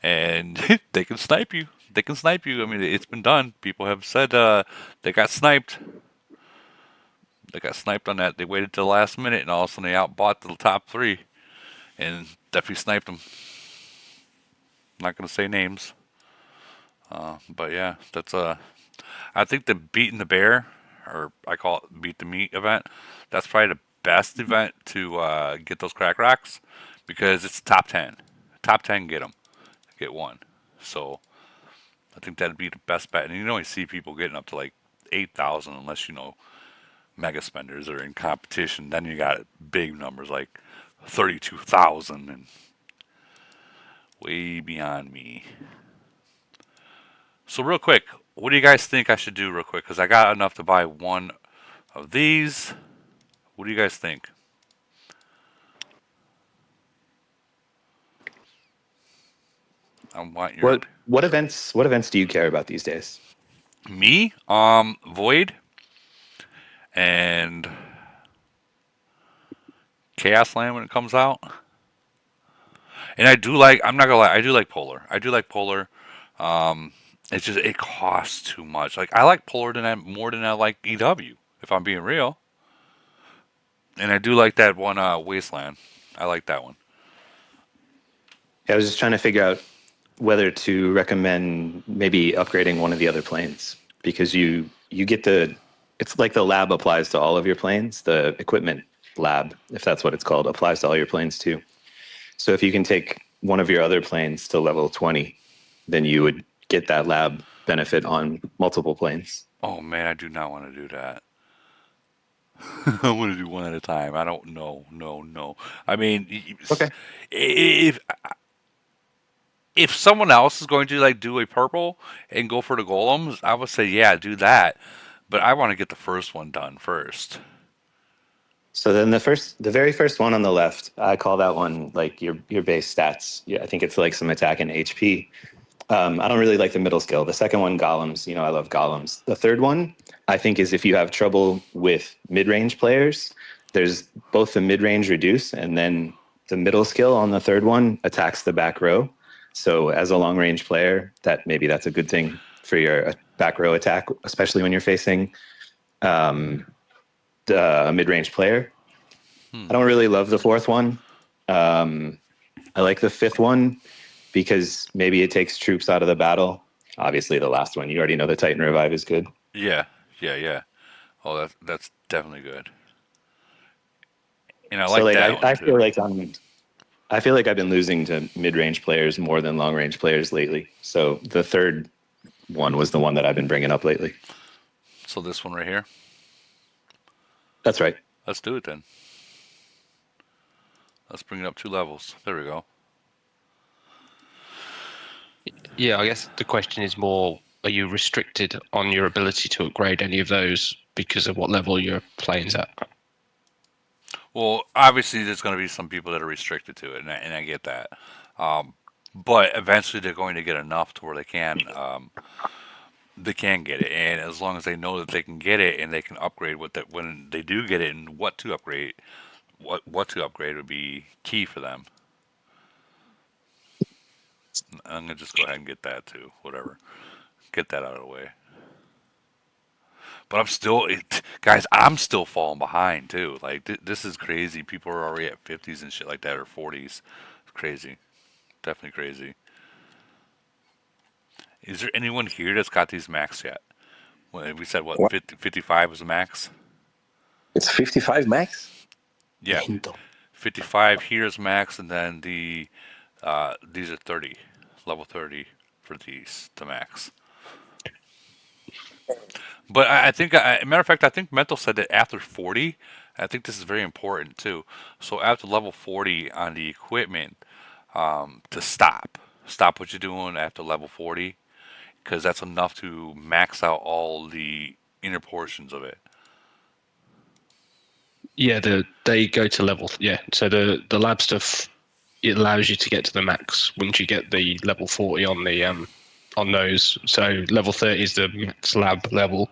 And they can snipe you. They can snipe you. I mean, it's been done. People have said they got sniped. They got sniped on that. They waited till the last minute, and all of a sudden they outbought the top 3, and definitely sniped them. Not gonna say names, but yeah, that's I think the beating the bear, or I call it beat the meat event. That's probably the best event to get those crack rocks because it's top 10. Top 10 get one. So I think that'd be the best bet. And you only see people getting up to like 8,000 unless mega spenders are in competition. Then you got big numbers like 32,000 and way beyond me. So real quick, what do you guys think I should do real quick? Because I got enough to buy one of these. What do you guys think? I want your what events do you care about these days? me, Void and Chaos Land when it comes out. And I'm not gonna lie, I do like Polar. It's just it costs too much. Like I like Polar more than I like EW, if I'm being real. And I do like that one Wasteland. I like that one. I was just trying to figure out whether to recommend maybe upgrading one of the other planes, because you get it's like the lab applies to all of your planes. The equipment lab, if that's what it's called, applies to all your planes too. So if you can take one of your other planes to level 20, then you would get that lab benefit on multiple planes. Oh man, I do not want to do that. I want to do one at a time. I don't know. No. I mean, okay. If someone else is going to like do a purple and go for the golems, I would say yeah, do that. But I want to get the first one done first. So then the very first one on the left, I call that one like your base stats. Yeah, I think it's like some attack and HP. I don't really like the middle skill. The second one, golems. I love golems. The third one, I think, is if you have trouble with mid-range players, there's both the mid-range reduce and then the middle skill on the third one attacks the back row. So as a long-range player, that's a good thing for your back row attack, especially when you're facing a mid-range player. I don't really love the fourth one. I like the fifth one because maybe it takes troops out of the battle. Obviously, the last one, you already know the Titan Revive is good. Yeah. Oh, that's definitely good. And I like that one too. I feel like I've been losing to mid-range players more than long-range players lately. So the third one was the one that I've been bringing up lately. So this one right here? That's right. Let's do it then. Let's bring it up 2 levels. There we go. Yeah, I guess the question is more, are you restricted on your ability to upgrade any of those because of what level your plane's at? Well, obviously there's going to be some people that are restricted to it, and I get that. But eventually they're going to get enough to where they can they can get it, and as long as they know that they can get it and they can upgrade what that when they do get it and what to upgrade, what to upgrade would be key for them. I'm gonna just go ahead and get that too. Whatever, get that out of the way. But I'm still, guys. I'm still falling behind too. Like this is crazy. People are already at 50s and shit like that, or 40s. It's crazy. Definitely crazy. Is there anyone here that's got these max yet? Well, we said what, 50, 55 was the max? It's 55 max? Yeah. Mento. 55 here is max, and then these are 30, level 30 for these, the max. But I think, matter of fact, I think Mental said that after 40, I think this is very important too. So after level 40 on the equipment, to stop what you're doing after level 40, because that's enough to max out all the inner portions of it. Yeah, they go to level. Yeah, so the lab stuff, it allows you to get to the max once you get the level 40 on the on those. So level 30 is the max lab level.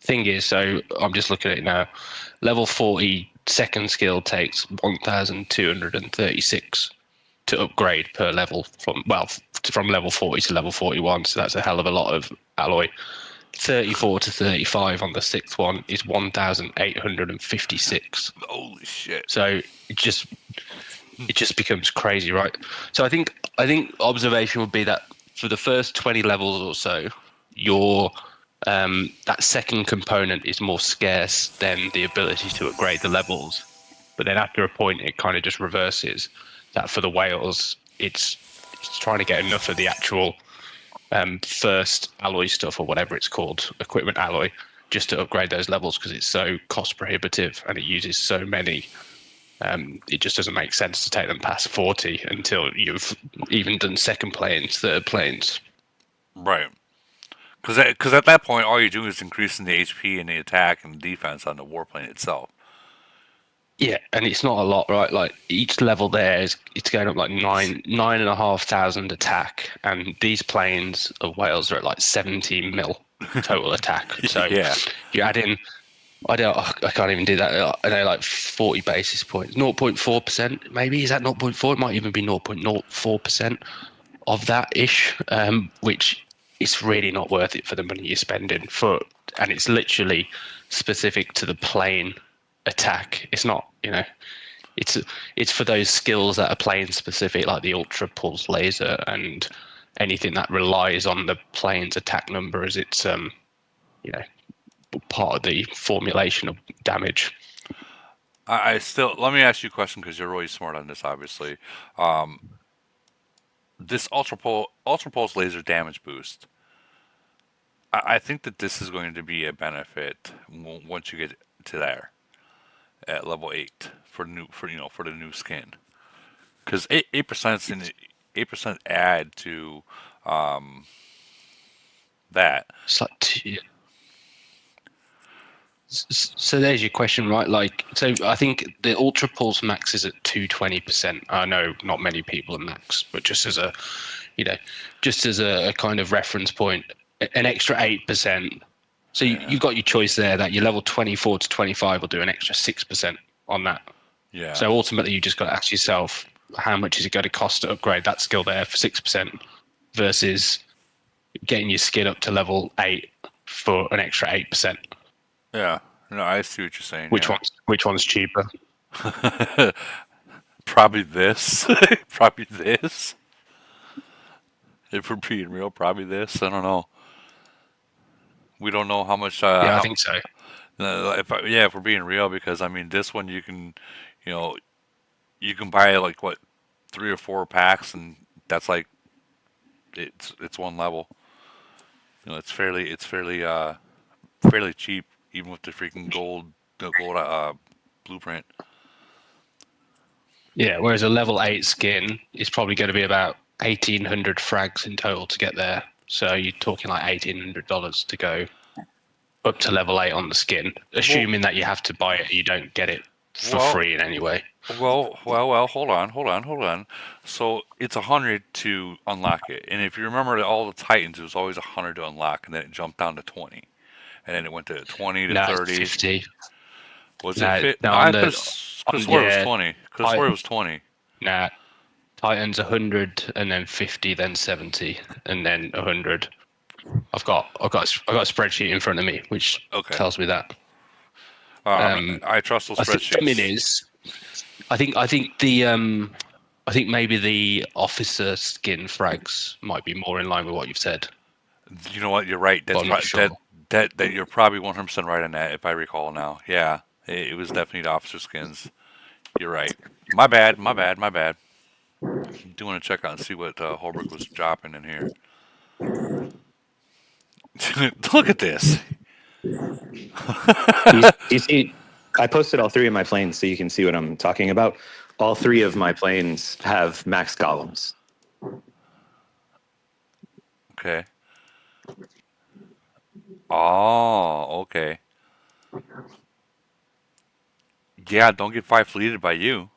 Thing is, so I'm just looking at it now. Level 40 second skill takes 1,236 to upgrade per level from level 40 to level 41. So that's a hell of a lot of alloy. 34 to 35 on the sixth one is 1,856. Holy shit! So it just becomes crazy, right? So I think observation would be that for the first 20 levels or so, your that second component is more scarce than the ability to upgrade the levels. But then after a point, it kind of just reverses. That for the whales, it's trying to get enough of the actual first alloy stuff or whatever it's called, equipment alloy, just to upgrade those levels because it's so cost prohibitive and it uses so many. It just doesn't make sense to take them past 40 until you've even done second planes, third planes. Right. Because at that point, all you're doing is increasing the HP and the attack and defense on the warplane itself. Yeah, and it's not a lot, right? Like each level there it's going up like 9,500 attack, and these planes of whales are at like 17 mil total attack. So Yeah. you add in, I can't even do that. I know like 40 basis points, 0.4%. Maybe is that 0.4? It might even be 0.04% of that ish, which it's really not worth it for the money you're spending for, and it's literally specific to the plane attack. It's not, it's for those skills that are plane specific, like the ultra pulse laser and anything that relies on the plane's attack number as its, part of the formulation of damage. I still let me ask you a question because you're really smart on this, obviously. This ultra pulse laser damage boost. I think that this is going to be a benefit once you get to there at level 8 for the new skin, because 8% add to that. So there's your question, right? Like, so I think the Ultra Pulse max is at 220%. I know not many people are max, but just as a kind of reference point, an extra 8%. So you've got your choice there that your level 24 to 25 will do an extra 6% on that. Yeah. So ultimately, you just got to ask yourself, how much is it going to cost to upgrade that skill there for 6% versus getting your skin up to level 8 for an extra 8%. Yeah, no, I see what you're saying. Which one's cheaper? Probably this. Probably this. If we're being real, probably this. I don't know. We don't know how much. I think so. If we're being real, because I mean, this one you can buy like what 3 or 4 packs, and that's like it's one level. It's fairly cheap. Even with the freaking gold blueprint. Yeah, whereas a level 8 skin is probably going to be about 1,800 frags in total to get there. So you're talking like $1,800 to go up to level 8 on the skin, assuming that you have to buy it, you don't get it for Well- free in any way. Well. Hold on. So it's 100 to unlock it, and if you remember all the Titans, it was always 100 to unlock, and then it jumped down to 20, and then it went to 20 to No, 30. 50. Was No, it fit? no, I on the- could swear it was 20. Could swear it was 20. Nah, Titans 100 and then 50, then 70, and then 100. I've got a spreadsheet in front of me which Okay. tells me that. I trust those I think spreadsheets. I mean is, I think maybe the officer skin frags might be more in line with what you've said. You know what? You're right. That's But I'm not sure. that you're probably 100% right on that, if I recall now. Yeah, it was definitely the officer skins. You're right. My bad. Do want to check out and see what Holbrook was dropping in here. Look at this. You see, I posted all 3 of my planes so you can see what I'm talking about. All 3 of my planes have max golems. Okay. Oh, okay. Yeah, don't get 5 fleeted by you.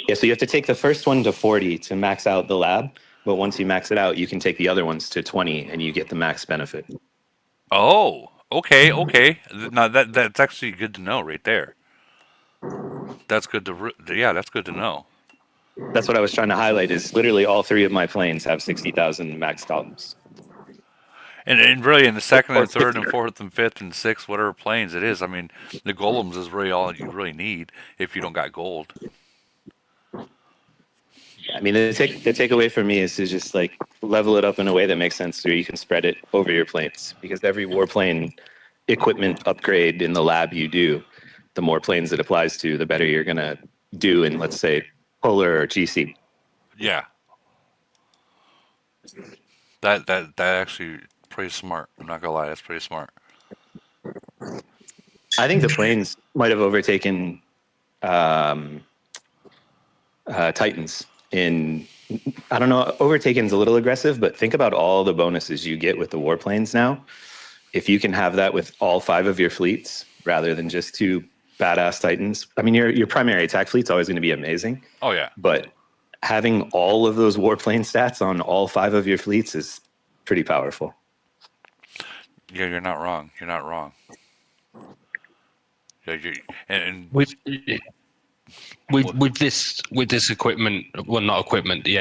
Yeah, so you have to take the first one to 40 to max out the lab, but once you max it out, you can take the other ones to 20 and you get the max benefit. Oh, okay. Now that's actually good to know right there. That's good to that's good to know. That's what I was trying to highlight is literally all 3 of my planes have 60,000 max golems. And really in the second and Or third and 50. fourth and fifth and sixth, whatever planes it is, I mean, the golems is really all you really need if you don't got gold. I mean, the takeaway for me is to just like level it up in a way that makes sense so you can spread it over your planes, because every warplane equipment upgrade in the lab you do, the more planes it applies to, the better you're going to do in, let's say, Polar or GC. Yeah. That actually pretty smart. I'm not gonna lie, that's pretty smart. I think the planes might have overtaken Titans in, I don't know, overtaken's a little aggressive, but think about all the bonuses you get with the warplanes now. If you can have that with all 5 of your fleets rather than just 2 badass Titans, I mean, your primary attack fleet's always going to be amazing, Oh yeah. but having all of those warplane stats on all 5 of your fleets is pretty powerful. Yeah, you're not wrong. Yeah, and With this equipment, well, not equipment, the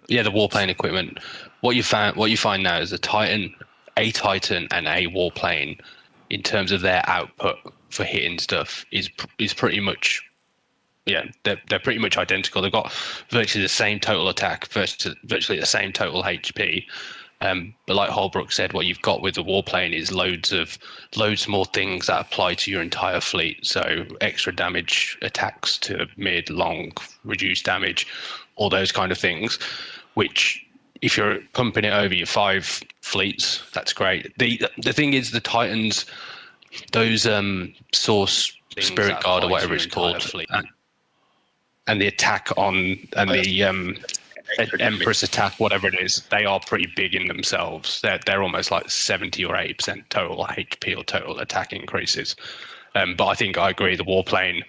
warplane equipment. What you find now is a Titan and a warplane, in terms of their output for hitting stuff, is pretty much, they're pretty much identical. They've got virtually the same total attack, virtually the same total HP. But like Holbrook said, what you've got with the warplane is loads more things that apply to your entire fleet. So extra damage attacks to mid, long, reduced damage, all those kind of things, which if you're pumping it over your 5 fleets, that's great. The thing is, the Titans, those Source Spirit Guard or whatever it's called, and the attack on, and the Empress attack, whatever it is, they are pretty big in themselves. They're almost like 70 or 80% total HP or total attack increases. But I think I agree. The warplanes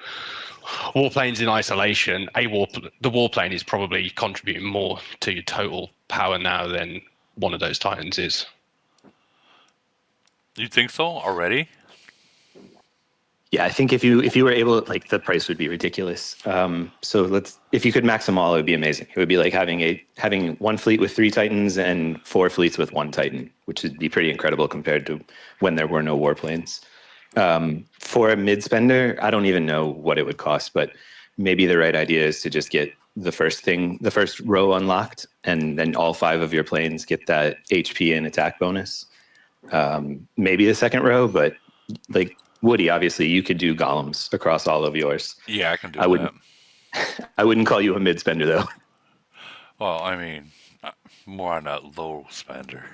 in isolation, the warplane is probably contributing more to your total power now than one of those Titans is. you think so already? Yeah, I think if you were able, like, the price would be ridiculous. So if you could max them all, it would be amazing. It would be like having 1 fleet with 3 Titans and 4 fleets with 1 Titan, which would be pretty incredible compared to when there were no warplanes. For a mid spender, I don't even know what it would cost, but maybe the right idea is to just get the first row unlocked, and then all 5 of your planes get that HP and attack bonus. Maybe the second row, but like Woody, obviously you could do golems across all of yours. Yeah, I can do that. I wouldn't call you a mid spender though. Well, I mean, more on a low spender.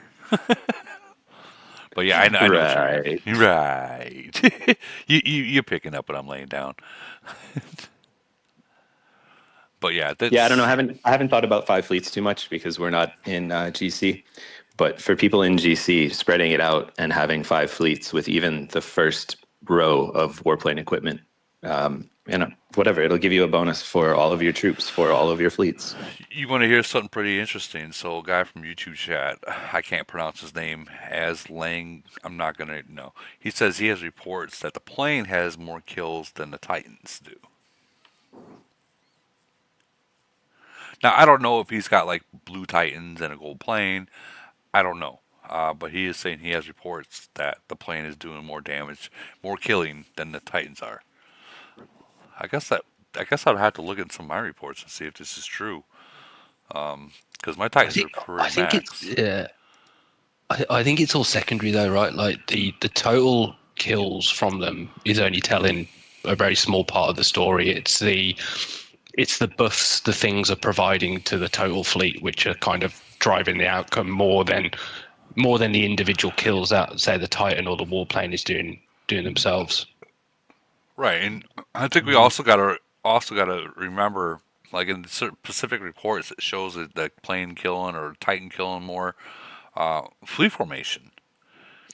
But yeah, I know. Right. Right. You're picking up what I'm laying down. But yeah, I don't know. I haven't thought about 5 fleets too much because we're not in GC. But for people in GC, spreading it out and having 5 fleets with even the first row of warplane equipment. Whatever, it'll give you a bonus for all of your troops, for all of your fleets. You want to hear something pretty interesting? So, a guy from YouTube chat, I can't pronounce his name, as Lang. I'm not gonna know. He says he has reports that the plane has more kills than the Titans do. Now, I don't know if he's got like blue Titans and a gold plane. I don't know. But he is saying he has reports that the plane is doing more damage, more killing than the Titans are. I guess I'd have to look at some of my reports and see if this is true. Because my Titans are pretty max. I think it's all secondary though, right? Like the total kills from them is only telling a very small part of the story. It's the buffs the things are providing to the total fleet, which are kind of driving the outcome more than the individual kills that, say, the Titan or the warplane is doing themselves. Right, and I think we also gotta remember, like in certain specific reports, it shows that the plane killing or Titan killing more fleet formation.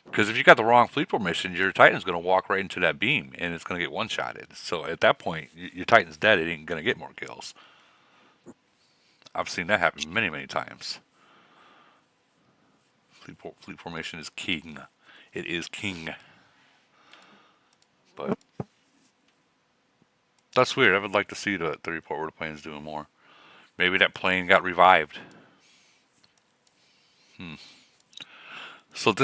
Because if you got the wrong fleet formation, your Titan's going to walk right into that beam and it's going to get one-shotted. So at that point, your Titan's dead. It ain't going to get more kills. I've seen that happen many, many times. Fleet formation is king. It is king. But that's weird. I would like to see the report where the plane's doing more. Maybe that plane got revived. So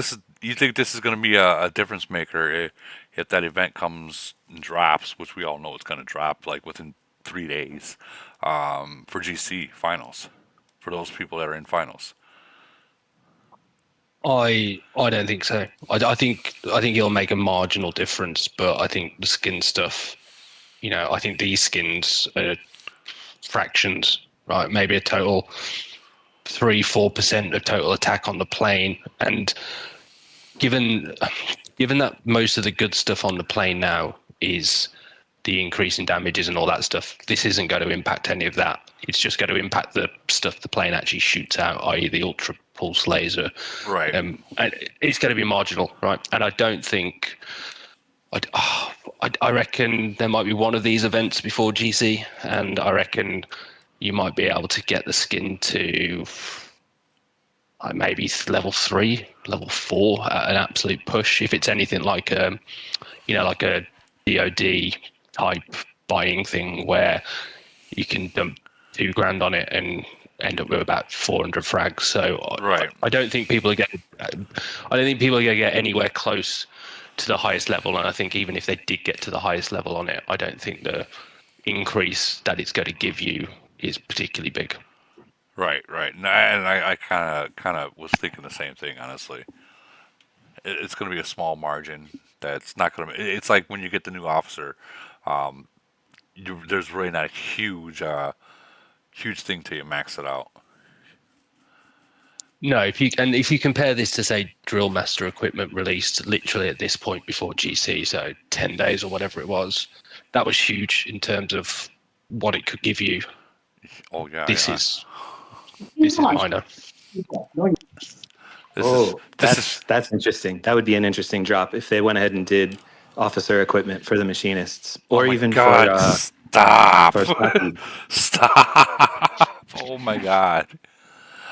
you think this is going to be a difference maker if that event comes and drops, which we all know it's going to drop like within 3 days for GC finals, for those people that are in finals? I don't think so. I think it'll make a marginal difference, but I think the skin stuff, I think these skins are fractions, right? Maybe a total 3-4% of total attack on the plane, and given that most of the good stuff on the plane now is the increase in damages and all that stuff, this isn't going to impact any of that. It's just going to impact the stuff the plane actually shoots out, i.e. the ultra pulse laser. Right. And it's going to be marginal, right? And I don't think... I reckon there might be one of these events before GC, and I reckon you might be able to get the skin to maybe level 3, level 4 at an absolute push. If it's anything like like a DoD type buying thing where you can dump $2,000 on it and end up with about 400 frags. So right. I don't think people are going to get anywhere close to the highest level. And I think even if they did get to the highest level on it, I don't think the increase that it's going to give you is particularly big. Right. And I kind of was thinking the same thing, honestly. It's going to be a small margin. That's not going to. It's like when you get the new officer. There's really not a huge thing till you max it out. No, if you compare this to, say, Drill Master equipment released literally at this point before GC, so 10 days or whatever it was, that was huge in terms of what it could give you. Oh yeah. This is minor. That's interesting. That would be an interesting drop if they went ahead and did officer equipment for the machinists, or even God, stop. Oh my God.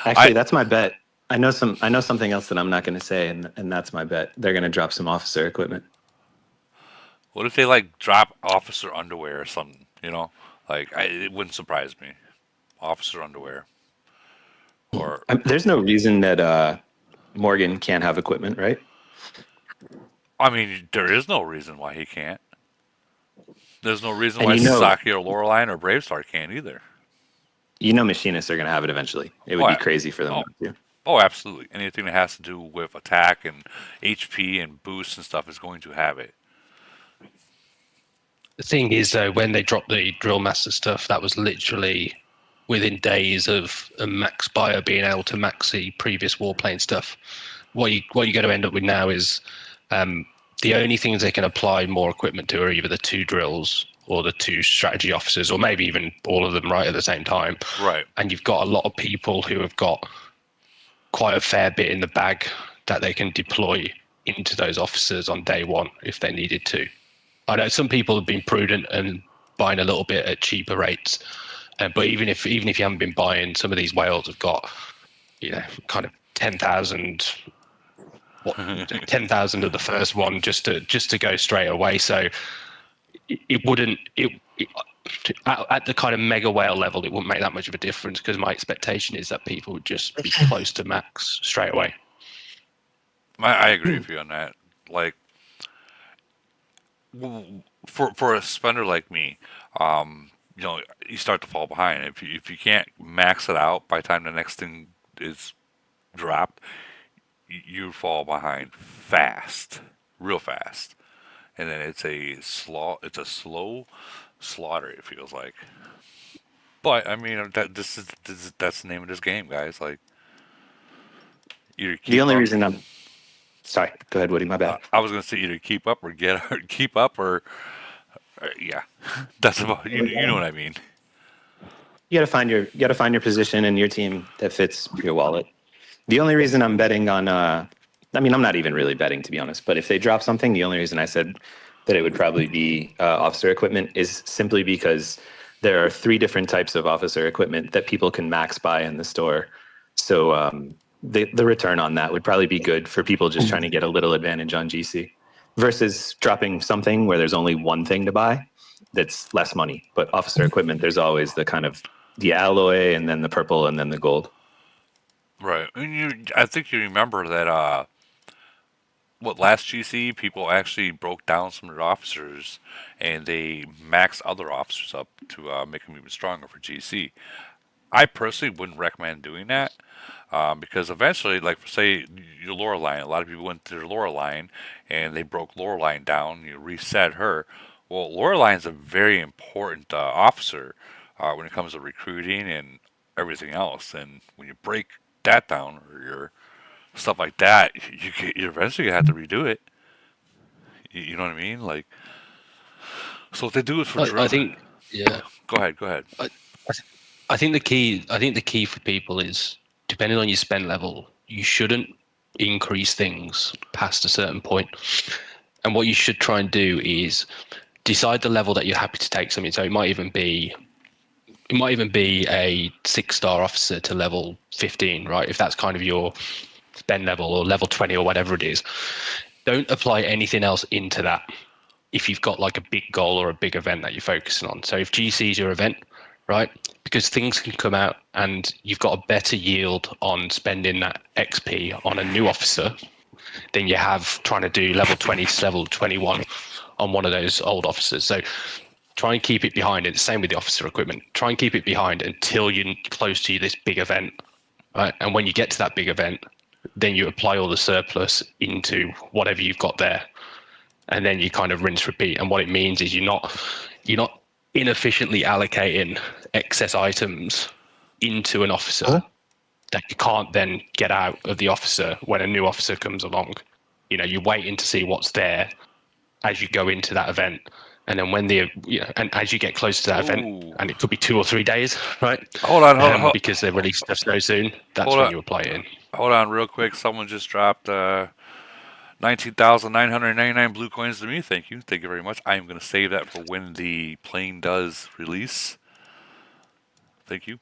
Actually, that's my bet. I know something else that I'm not going to say, and that's my bet. They're going to drop some officer equipment. What if they like drop officer underwear or something? It wouldn't surprise me. Officer underwear. Or there's no reason that Morgan can't have equipment, right? I mean, there is no reason why he can't. There's no reason why Sasaki or Loreline or Bravestar can't either. Machinists are going to have it eventually. It would be crazy for them not to. Oh, absolutely. Anything that has to do with attack and HP and boosts and stuff is going to have it. The thing is, though, when they dropped the Drill Master stuff, that was literally within days of a max buyer being able to max the previous warplane stuff. What you're going to end up with now is the only things they can apply more equipment to are either the 2 drills or the 2 strategy officers, or maybe even all of them right at the same time. Right. And you've got a lot of people who have got quite a fair bit in the bag that they can deploy into those officers on day one if they needed to. I know some people have been prudent and buying a little bit at cheaper rates, but even if you haven't been buying, some of these whales have got, kind of 10,000 of the first one just to go straight away. So it wouldn't at the kind of mega whale level, it wouldn't make that much of a difference, because my expectation is that people would just be close to max straight away. I agree with you on that. Like, for a spender like me, you start to fall behind. If you can't max it out by the time the next thing is dropped, you fall behind fast, real fast, and then it's a slow slaughter. It feels like. But I mean, that's the name of this game, guys. Like, The only reason I'm sorry, go ahead, Woody. My bad. I was gonna say either keep up or keep up or yeah, that's about you know what I mean. You got to find your position in your team that fits your wallet. The only reason I'm betting on, I mean, I'm not even really betting, to be honest. But if they drop something, the only reason I said that it would probably be officer equipment is simply because there are 3 different types of officer equipment that people can max buy in the store. So the return on that would probably be good for people just trying to get a little advantage on GC, versus dropping something where there's only one thing to buy that's less money. But officer equipment, there's always the kind of the alloy and then the purple and then the gold. Right, and I think you remember that last GC people actually broke down some of their officers, and they maxed other officers up to make them even stronger for GC. I personally wouldn't recommend doing that because eventually, like say your Loreline, a lot of people went to their Loreline and they broke Loreline down. You reset her. Well, Loreline is a very important officer when it comes to recruiting and everything else. And when you break that down or your stuff like that, you're eventually gonna have to redo it. You know what I mean? Like, so if they do it for I think, yeah. Go ahead. I think the key for people is, depending on your spend level, you shouldn't increase things past a certain point. And what you should try and do is decide the level that you're happy to take something. So it might even be a 6-star officer to level 15, right? If that's kind of your spend level, or level 20 or whatever it is. Don't apply anything else into that if you've got like a big goal or a big event that you're focusing on. So if GC is your event, right? Because things can come out and you've got a better yield on spending that XP on a new officer than you have trying to do level 20 to level 21 on one of those old officers. So try and keep it behind. It's the same with the officer equipment. Try and keep it behind until you're close to this big event, right? And when you get to that big event, then you apply all the surplus into whatever you've got there. And then you kind of rinse, repeat. And what it means is you're not inefficiently allocating excess items into an officer that you can't then get out of the officer when a new officer comes along. You're waiting to see what's there as you go into that event. And then when and as you get close to that event, and it could be 2 or 3 days, right? Hold on. Because they release stuff so soon, that's when you apply it in. Hold on real quick. Someone just dropped 19,999 blue coins to me. Thank you very much. I am going to save that for when the plane does release. Thank you.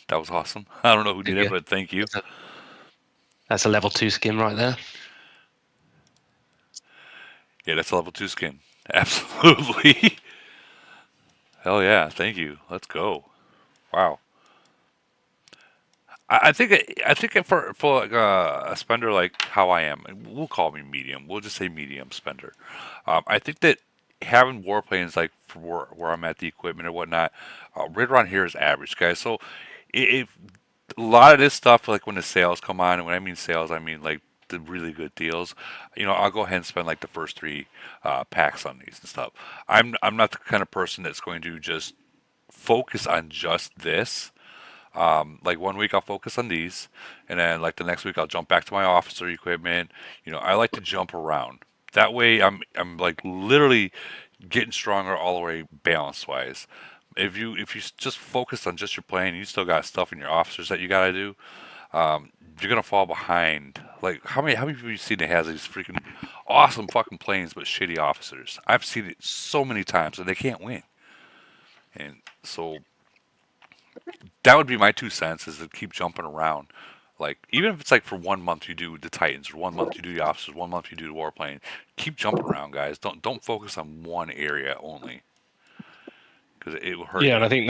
That was awesome. I don't know who did it, but thank you. That's a level 2 skin right there. Yeah, that's a level 2 skin. Absolutely. Hell yeah! Thank you. Let's go. Wow. I think for like a spender like how I am, we'll call me medium. We'll just say medium spender. I think that having warplanes like for where I'm at, the equipment or whatnot, right around here is average, guys. So if a lot of this stuff, like when the sales come on, and when I mean sales, I mean like the really good deals. I'll go ahead and spend like the first 3 packs on these and stuff. I'm not the kind of person that's going to just focus on just this. Like 1 week I'll focus on these, and then like the next week I'll jump back to my officer equipment. I like to jump around. That way I'm like literally getting stronger all the way balance wise. If you just focus on just your plane, you still got stuff in your officers that you gotta do. you're gonna fall behind. Like how many people you seen that has these freaking awesome fucking planes but shitty officers? I've seen it so many times and they can't win. And so that would be my 2 cents is to keep jumping around. Like even if it's like for 1 month you do the Titans, or 1 month you do the officers, 1 month you do the warplane. Keep jumping around, guys. Don't focus on one area only because it will hurt Yeah, you. and I think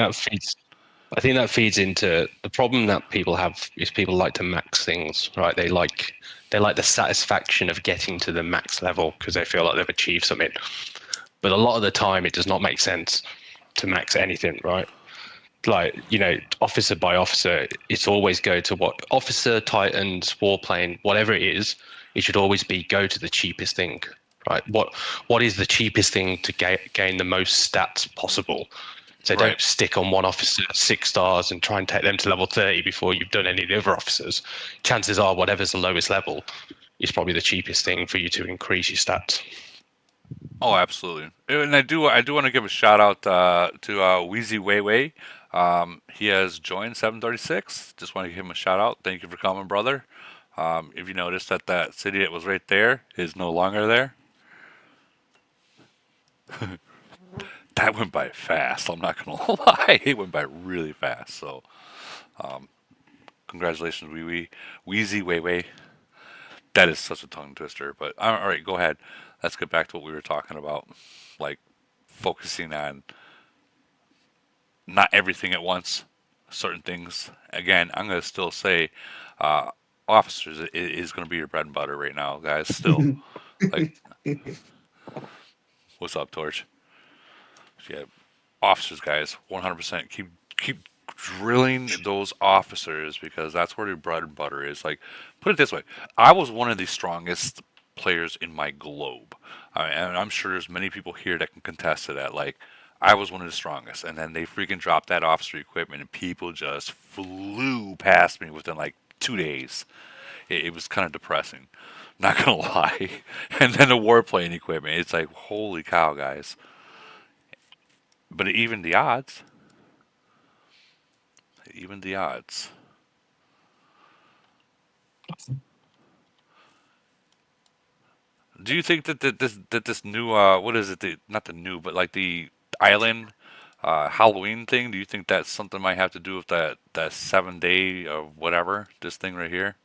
that feeds into the problem that people have is people like to max things, right? They like the satisfaction of getting to the max level because they feel like they've achieved something. But a lot of the time, it does not make sense to max anything, right? Like, officer by officer, it's always go to what officer, Titans, warplane, whatever it is. It should always be go to the cheapest thing, right? What is the cheapest thing to gain the most stats possible? So Right. don't stick on one officer 6 stars and try and take them to level 30 before you've done any of the other officers. Chances are, whatever's the lowest level is probably the cheapest thing for you to increase your stats. Oh, absolutely. And I do want to give a shout out to Wheezy Weiwei. He has joined 736. Just want to give him a shout out. Thank you for coming, brother. If you noticed that city that was right there is no longer there. That went by fast. I'm not gonna lie. It went by really fast. So, congratulations, Wheezy Weiwei. That is such a tongue twister. But all right, go ahead. Let's get back to what we were talking about, like focusing on not everything at once, certain things. Again, I'm gonna still say, officers is gonna be your bread and butter right now, guys. Still, like, what's up, Torch? Yeah, officers, guys, 100%. Keep drilling those officers because that's where your bread and butter is. Like, put it this way: I was one of the strongest players in my globe, and I'm sure there's many people here that can contest to that. Like, I was one of the strongest, and then they freaking dropped that officer equipment, and people just flew past me within like 2 days. It was kind of depressing, not gonna lie. And then the warplane equipment, it's like, holy cow, guys. But even the odds. Even the odds. Do you think that this new what is it? Not the new, but like the island Halloween thing. Do you think that's something might have to do with that 7 day or whatever? This thing right here.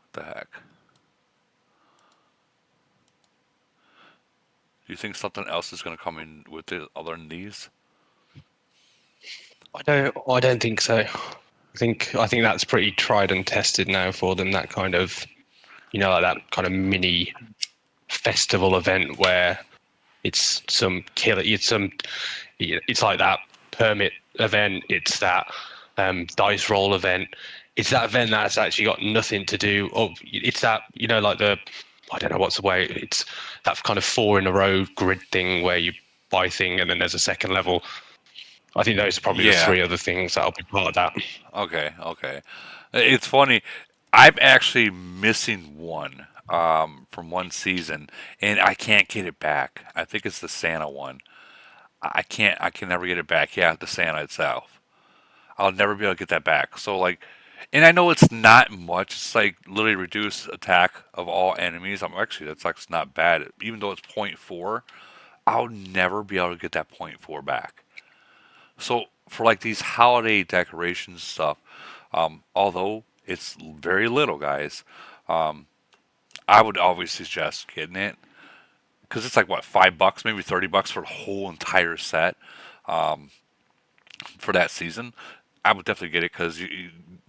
What the heck? Do you think something else is going to come in with it other than these? I don't think so. I think that's pretty tried and tested now for them. That kind of, like that kind of mini festival event where it's some killer. It's like that permit event. It's that dice roll event. It's that event that's actually got nothing to do. Oh, it's that like the, I don't know what's the way. It's that kind of 4 in a row grid thing where you buy thing and then there's a second level. I think those are probably the 3 other things that'll be part of that. Okay. It's funny. I'm actually missing one from one season, and I can't get it back. I think it's the Santa one. I can never get it back. Yeah, the Santa itself. I'll never be able to get that back. So like, and I know it's not much. It's like literally reduce attack of all enemies. Actually that's like not bad. Even though it's 0.4, I'll never be able to get that 0.4 back. So for like these holiday decorations stuff, although it's very little, guys, I would always suggest getting it because it's like what, $5, maybe $30 for the whole entire set for that season. I would definitely get it because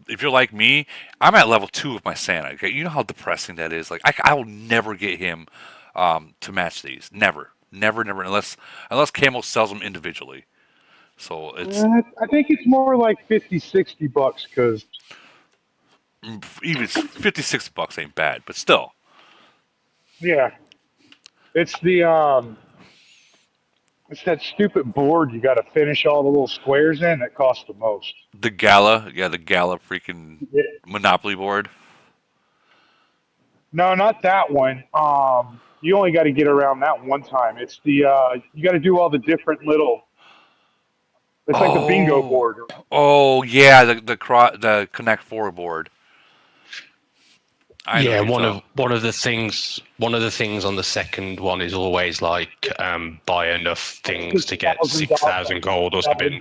if you're like me, I'm at level 2 of my Santa. Okay? You know how depressing that is. Like I will never get him to match these. Never, unless Camo sells them individually. So it's I think it's more like $50-$60 because even $56 ain't bad, but still. Yeah, it's it's that stupid board you got to finish all the little squares in that costs the most. The Gala freaking Monopoly board. No, not that one. You only got to get around that one time. It's the you got to do all the different little It's like the bingo Oh, board. oh yeah, the Connect Four board. I know Yeah, what you're talking. one of the things on the second one is always like buy enough things to get 6,000 gold or something.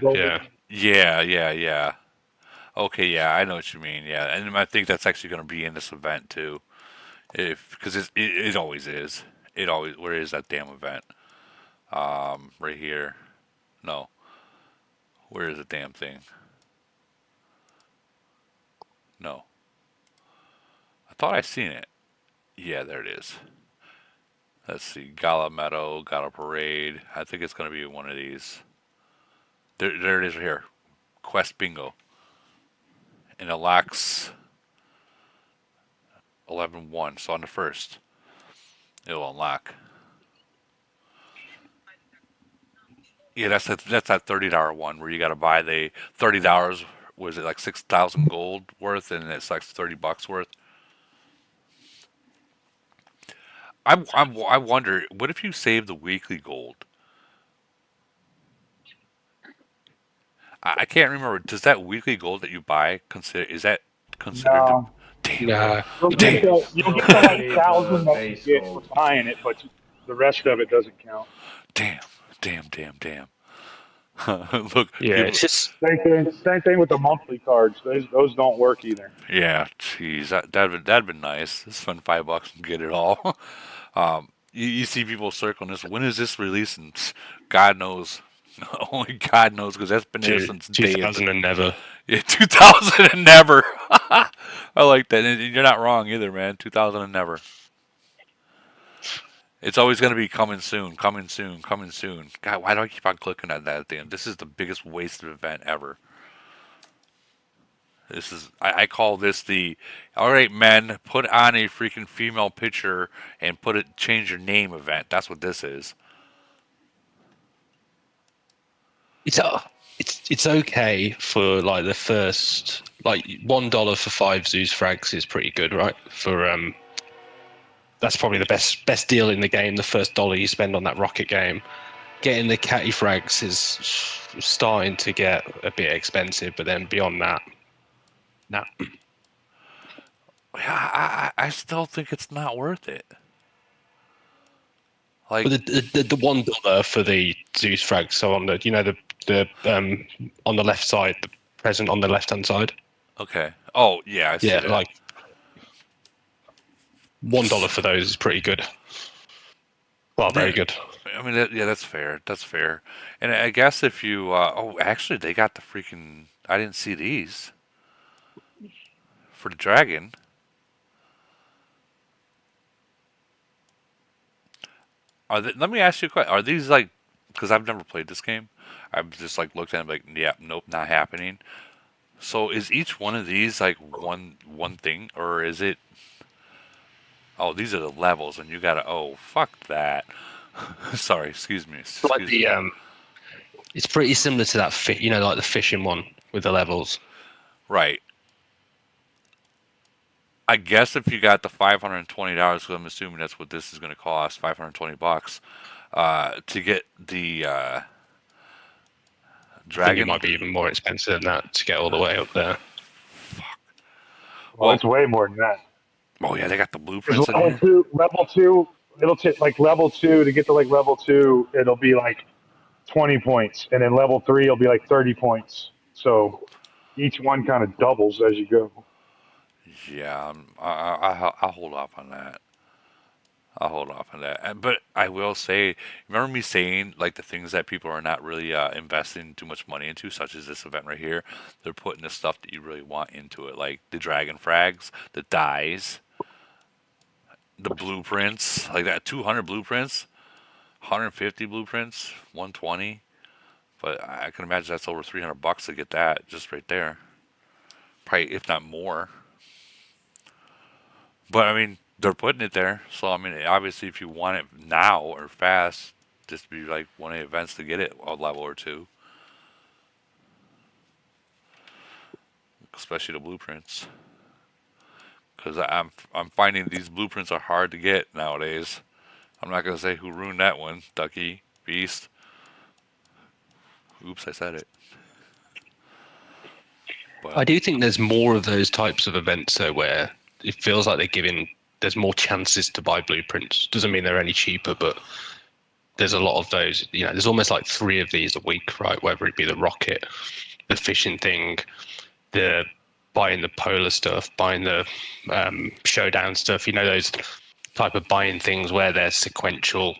Yeah. Yeah. Okay, yeah, I know what you mean. Yeah, and I think that's actually going to be in this event too, if because it always is. It always where is that damn event? Right here. No, where is the damn thing? No, I thought I seen it. Yeah, there it is. Let's see, Gala Meadow, Gala Parade. I think it's going to be one of these. There it is right here. Quest Bingo. And it lacks 11-1, so on the first, it'll unlock. Yeah, that's that $30 one where you got to buy the $30. Was it like 6,000 gold worth, and it's like $30 worth? I wonder, what if you save the weekly gold? I can't remember. Does that weekly gold that you buy is that considered No. Damn. Nah. You'll get the like 1,000 that you get for buying it, but the rest of it doesn't count. Damn. Look. Yeah, it's just same thing with the monthly cards. Those don't work either. Yeah, jeez, that'd been nice. Just spend $5 and get it all. You see people circling this. When is this releasing? God knows. Only God knows, because that's been there since 2000 and never. Yeah, 2000 and never. I like that. And you're not wrong either, man. 2000 and never. It's always going to be coming soon. God, why do I keep on clicking at that thing? This is the biggest wasted event ever. This is I call this the all right, men, put on a freaking female picture and change your name event. That's what this is. It's okay for like the first like $1 for 5 Zeus frags is pretty good, right? For that's probably the best deal in the game. The first dollar you spend on that rocket game, getting the catty frags is starting to get a bit expensive. But then beyond that, no. Yeah, I still think it's not worth it. Like but the $1 for the Zeus frags. So on the on the left side, the present on the left hand side. Okay. Oh yeah, I see that. Like $1 for those is pretty good. Well, very good. I mean, that's fair. That's fair. And I guess if you, actually, they got the freaking. I didn't see these for the dragon. Let me ask you a question. Are these like? Because I've never played this game. I've just like looked at them like, yeah, nope, not happening. So is each one of these like one thing, or is it? Oh, these are the levels, and you gotta. Oh, fuck that. Sorry, excuse me. Like the it's pretty similar to that like the fishing one with the levels. Right. I guess if you got the $520, because I'm assuming that's what this is going to cost, $520, to get the dragon. I think it might be even more expensive than that to get all the way up there. Fuck. Well, it's way more than that. Oh yeah, they got the blueprints in Level here. level 2, it'll take like level 2 to get to like level 2. It'll be like 20 points, and then level 3 will be like 30 points. So each one kind of doubles as you go. Yeah, I'll hold off on that. But I will say, remember me saying like the things that people are not really investing too much money into, such as this event right here. They're putting the stuff that you really want into it, like the dragon frags, the dies, the blueprints, like that 200 blueprints, 150 blueprints, 120. But I can imagine that's over $300 to get that just right there. Probably, if not more. But I mean, they're putting it there, so I mean, obviously, if you want it now or fast, just be like one of the events to get it a level or two, especially the blueprints. Because I'm finding these blueprints are hard to get nowadays. I'm not gonna say who ruined that one, Ducky Beast. Oops, I said it. But I do think there's more of those types of events though, where it feels like there's more chances to buy blueprints. Doesn't mean they're any cheaper, but there's a lot of those. You know, there's almost like 3 of these a week, right? Whether it be the rocket, the fishing thing, the buying the polar stuff, buying the showdown stuff. You know, those type of buying things where they're sequential,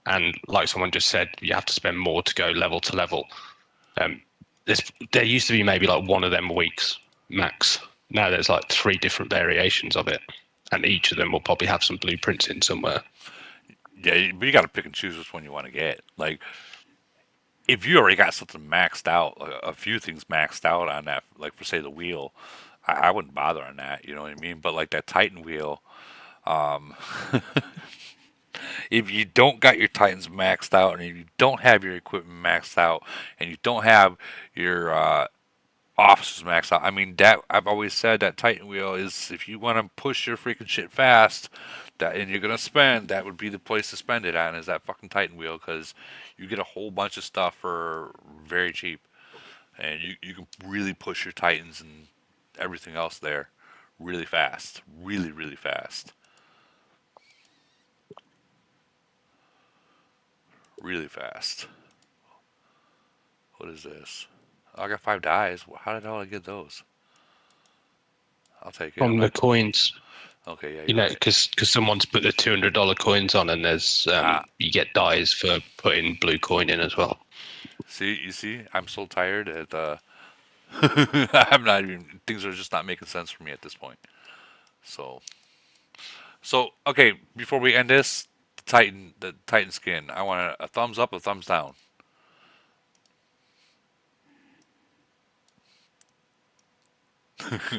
and like someone just said, you have to spend more to go level to level. There used to be maybe like 1 of them weeks max. Now there's like 3 different variations of it, and each of them will probably have some blueprints in somewhere. yeah, but you got to pick and choose which one you want to get. Like, if you already got something maxed out, like a few things maxed out on that, like for say the wheel, I wouldn't bother on that. You know what I mean? But like that Titan wheel, if you don't got your Titans maxed out, and if you don't have your equipment maxed out, and you don't have your officers maxed out, I mean, that I've always said that Titan wheel is, if you want to push your freaking shit fast, that and you're gonna spend, that would be the place to spend it on, is that fucking Titan wheel, because you get a whole bunch of stuff for very cheap, and you can really push your Titans and everything else there really fast, really fast. Really fast. What is this? Oh, I got 5 dies. How did I get those? I'll take it. From the coins. Okay, yeah. You know, because someone's put the $200 coins on, and there's you get dies for putting blue coin in as well. See, you see, I'm so tired that I'm not even. Things are just not making sense for me at this point. So okay. Before we end this, the Titan skin. I want a thumbs up, a thumbs down.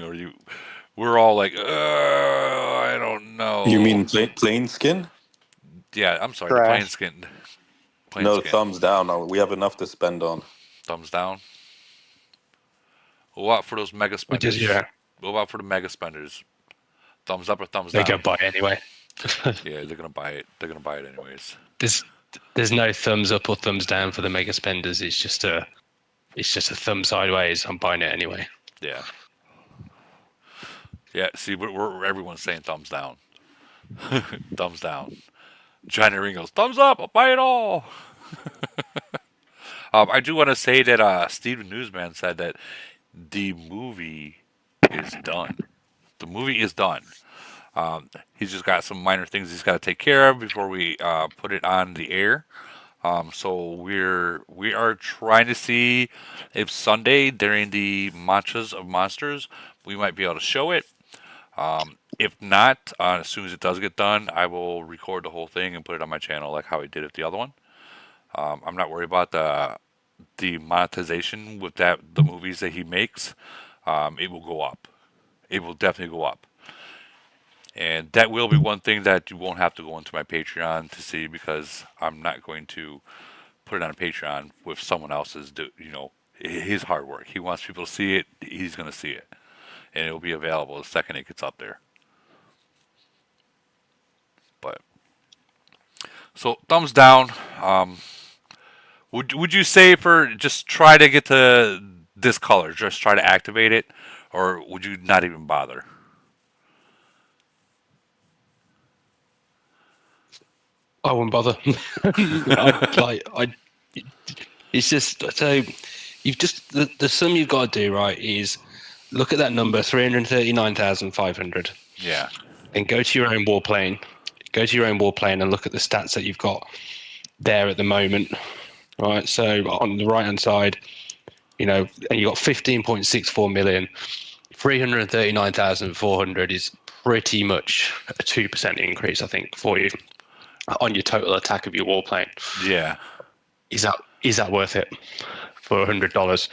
Or you? We're all like, I don't know. You mean plain skin? Yeah, I'm sorry, Trash. the plain skin. Plain No, skin. thumbs down. We have enough to spend on. Thumbs down. What about for those mega spenders? Which is, yeah. What about for the mega spenders? Thumbs up or thumbs They down? go buy it anyway. Yeah, they're gonna buy it. They're gonna buy it anyways. There's no thumbs up or thumbs down for the mega spenders. It's just a thumb sideways. I'm buying it anyway. Yeah. Yeah. See, everyone's saying thumbs down. Thumbs down. Johnny Ringo's thumbs up. I'll buy it all. I do want to say that Steven Newsman said that the movie is done. The movie is done. He's just got some minor things he's got to take care of before we put it on the air. So we are trying to see if Sunday during the Mantras of Monsters we might be able to show it. If not, as soon as it does get done, I will record the whole thing and put it on my channel like how I did with the other one. I'm not worried about the monetization with the movies that he makes. It will go up. It will definitely go up. And that will be one thing that you won't have to go into my Patreon to see, because I'm not going to put it on a Patreon with someone else's, his hard work. He wants people to see it. He's going to see it. And it will be available the second it gets up there. But, so thumbs down. Would you say for just try to get to this color, just try to activate it, or would you not even bother? I wouldn't bother. It's just so you've just the sum you've got to do right is look at that number 339,500. Yeah. And go to your own warplane. Go to your own warplane and look at the stats that you've got there at the moment. Right. So on the right hand side, and you got 15.64 million. 339,400 is pretty much a 2% increase, I think, for you on your total attack of your warplane. Yeah. Is that worth it for $100?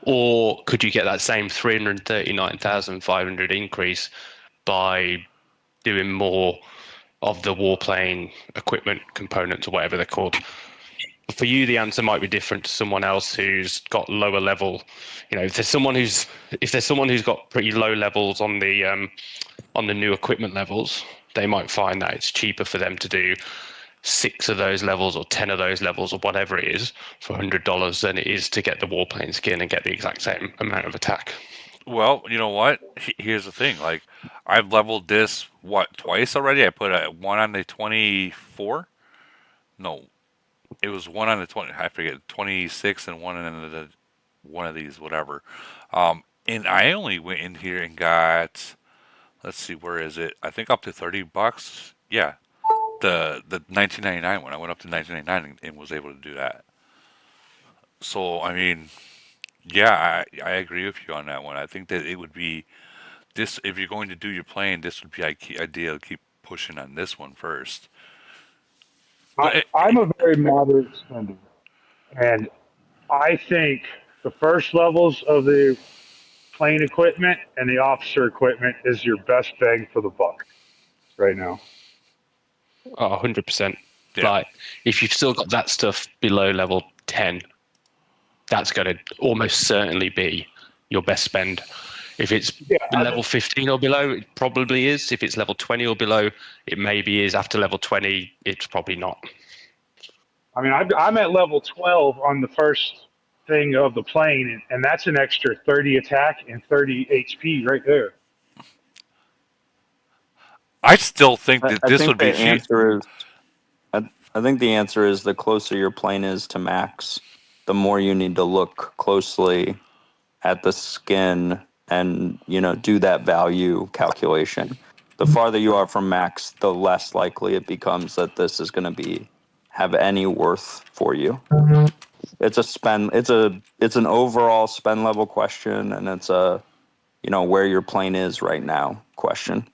Or could you get that same 339,500 increase by doing more of the warplane equipment components or whatever they're called? For you, the answer might be different to someone else who's got lower level. If there's someone who's got pretty low levels on the new equipment levels, they might find that it's cheaper for them to do 6 of those levels or 10 of those levels or whatever it is for $100 than it is to get the warplane skin and get the exact same amount of attack. Well, you know what? Here's the thing. Like, I've leveled this twice already. I put one on the 24. No, it was one on the 20. I forget 26 and one on the one of these whatever. And I only went in here and got. Let's see, where is it? I think up to $30. Yeah, the 1999 one. I went up to 1999 and was able to do that. So I mean, yeah, I agree with you on that one. I think that it would be this if you're going to do your plane, this would be ideal to keep pushing on this one first. But I'm a very moderate spender, and I think the first levels of the plane equipment and the officer equipment is your best bang for the buck right now. 100%. Yeah. Like, if you've still got that stuff below level 10, that's going to almost certainly be your best spend. If it's level 15 or below, it probably is. If it's level 20 or below, it maybe is. After level 20, it's probably not. I mean, I'm at level 12 on the first thing of the plane, and that's an extra 30 attack and 30 HP right there. I still think that I this think would be the answer is. I think the answer is the closer your plane is to max, the more you need to look closely at the skin and do that value calculation. The farther you are from max, the less likely it becomes that this is going to have any worth for you. It's a spend. It's an overall spend level question, and it's a where your plane is right now question.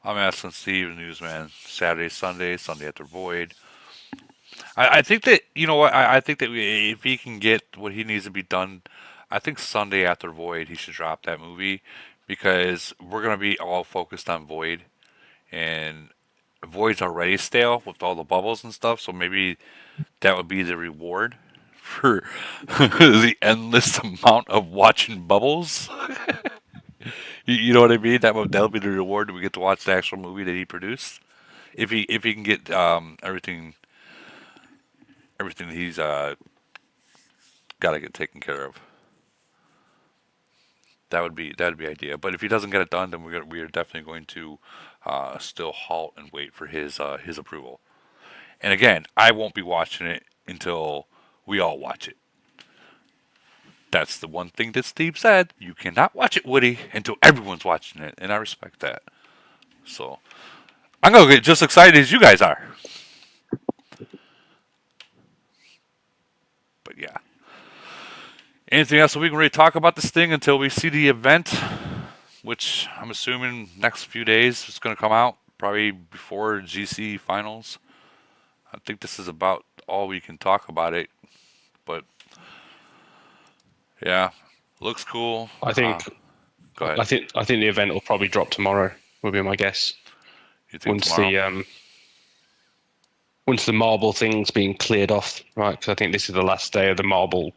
I'm asking Steve, Newsman, Saturday, Sunday after Void. I think that, you know what, I think that if he can get what he needs to be done, I think Sunday after Void, he should drop that movie because we're going to be all focused on Void. And Void's already stale with all the bubbles and stuff, so maybe that would be the reward for the endless amount of watching bubbles. You know what I mean? That'll be the reward. We get to watch the actual movie that he produced. If he can get everything he's got to get taken care of. That'd be idea. But if he doesn't get it done, then we are definitely going to still halt and wait for his approval. And again, I won't be watching it until we all watch it. That's the one thing that Steve said. You cannot watch it, Woody, until everyone's watching it, and I respect that. So I'm gonna get just excited as you guys are. But yeah. Anything else that we can really talk about this thing until we see the event, which I'm assuming next few days it's going to come out, probably before GC finals. I think this is about all we can talk about it, but yeah, looks cool. I think. Go ahead. I think the event will probably drop tomorrow. Would be my guess. You think tomorrow? Once the marble thing's been cleared off, right? Because I think this is the last day of the marble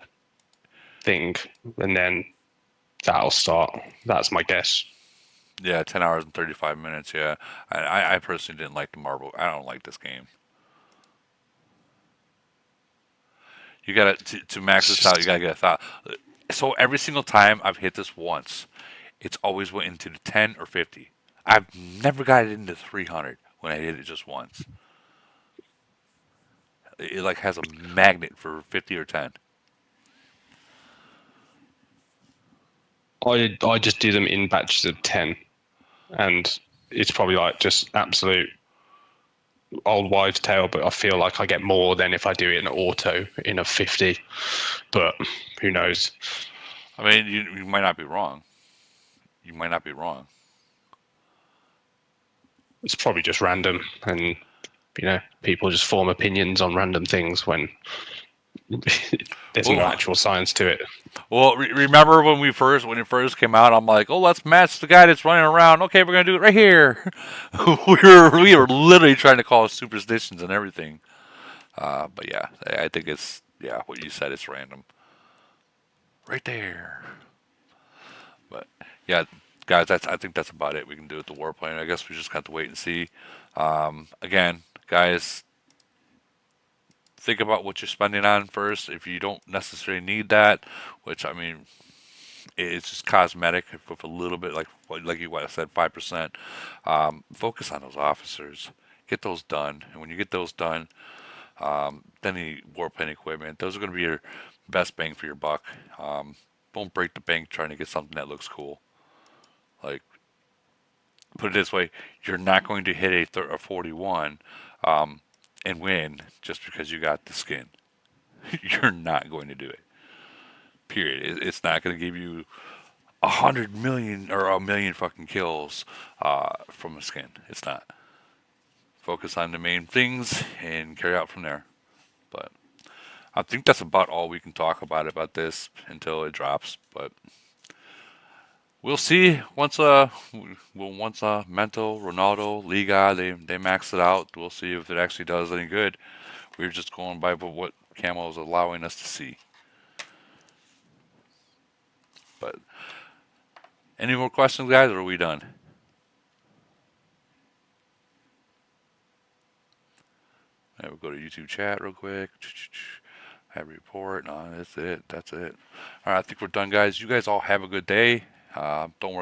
thing, and then that'll start. That's my guess. Yeah, 10 hours and 35 minutes. Yeah, I personally didn't like the marble. I don't like this game. You gotta to max this out. You gotta get 1,000. So every single time I've hit this once, it's always went into the 10 or 50. I've never got it into 300 when I hit it just once. It like has a magnet for 50 or 10. I just do them in batches of 10, and it's probably like just absolute old wives' tale, but I feel like I get more than if I do it in auto in a 50. But who knows? I mean, you might not be wrong. You might not be wrong. It's probably just random, and people just form opinions on random things when there's no actual science to it. Well, remember when it first came out? I'm like, oh, let's match the guy that's running around. Okay, we're gonna do it right here. we were literally trying to call superstitions and everything. But yeah, I think it's what you said. It's random, right there. But yeah, guys, I think that's about it we can do with the warplane. I guess we just got to wait and see. Again, guys, think about what you're spending on first. If you don't necessarily need that, which I mean, it's just cosmetic with a little bit, like you said, 5%. Focus on those officers, get those done, and when you get those done, then the warplane equipment. Those are going to be your best bang for your buck. Don't break the bank trying to get something that looks cool. Like, put it this way, you're not going to hit a 41 and win just because you got the skin. You're not going to do it. Period. It's not going to give you 100 million or a million fucking kills from a skin. It's not. Focus on the main things and carry out from there. But I think that's about all we can talk about this until it drops. But we'll see once Mento, Ronaldo, Liga they max it out. We'll see if it actually does any good. We're just going by what Camo is allowing us to see. But any more questions, guys, or are we done? We'll go to YouTube chat real quick. Have a report. No, that's it. All right, I think we're done, guys. You guys all have a good day. Don't worry.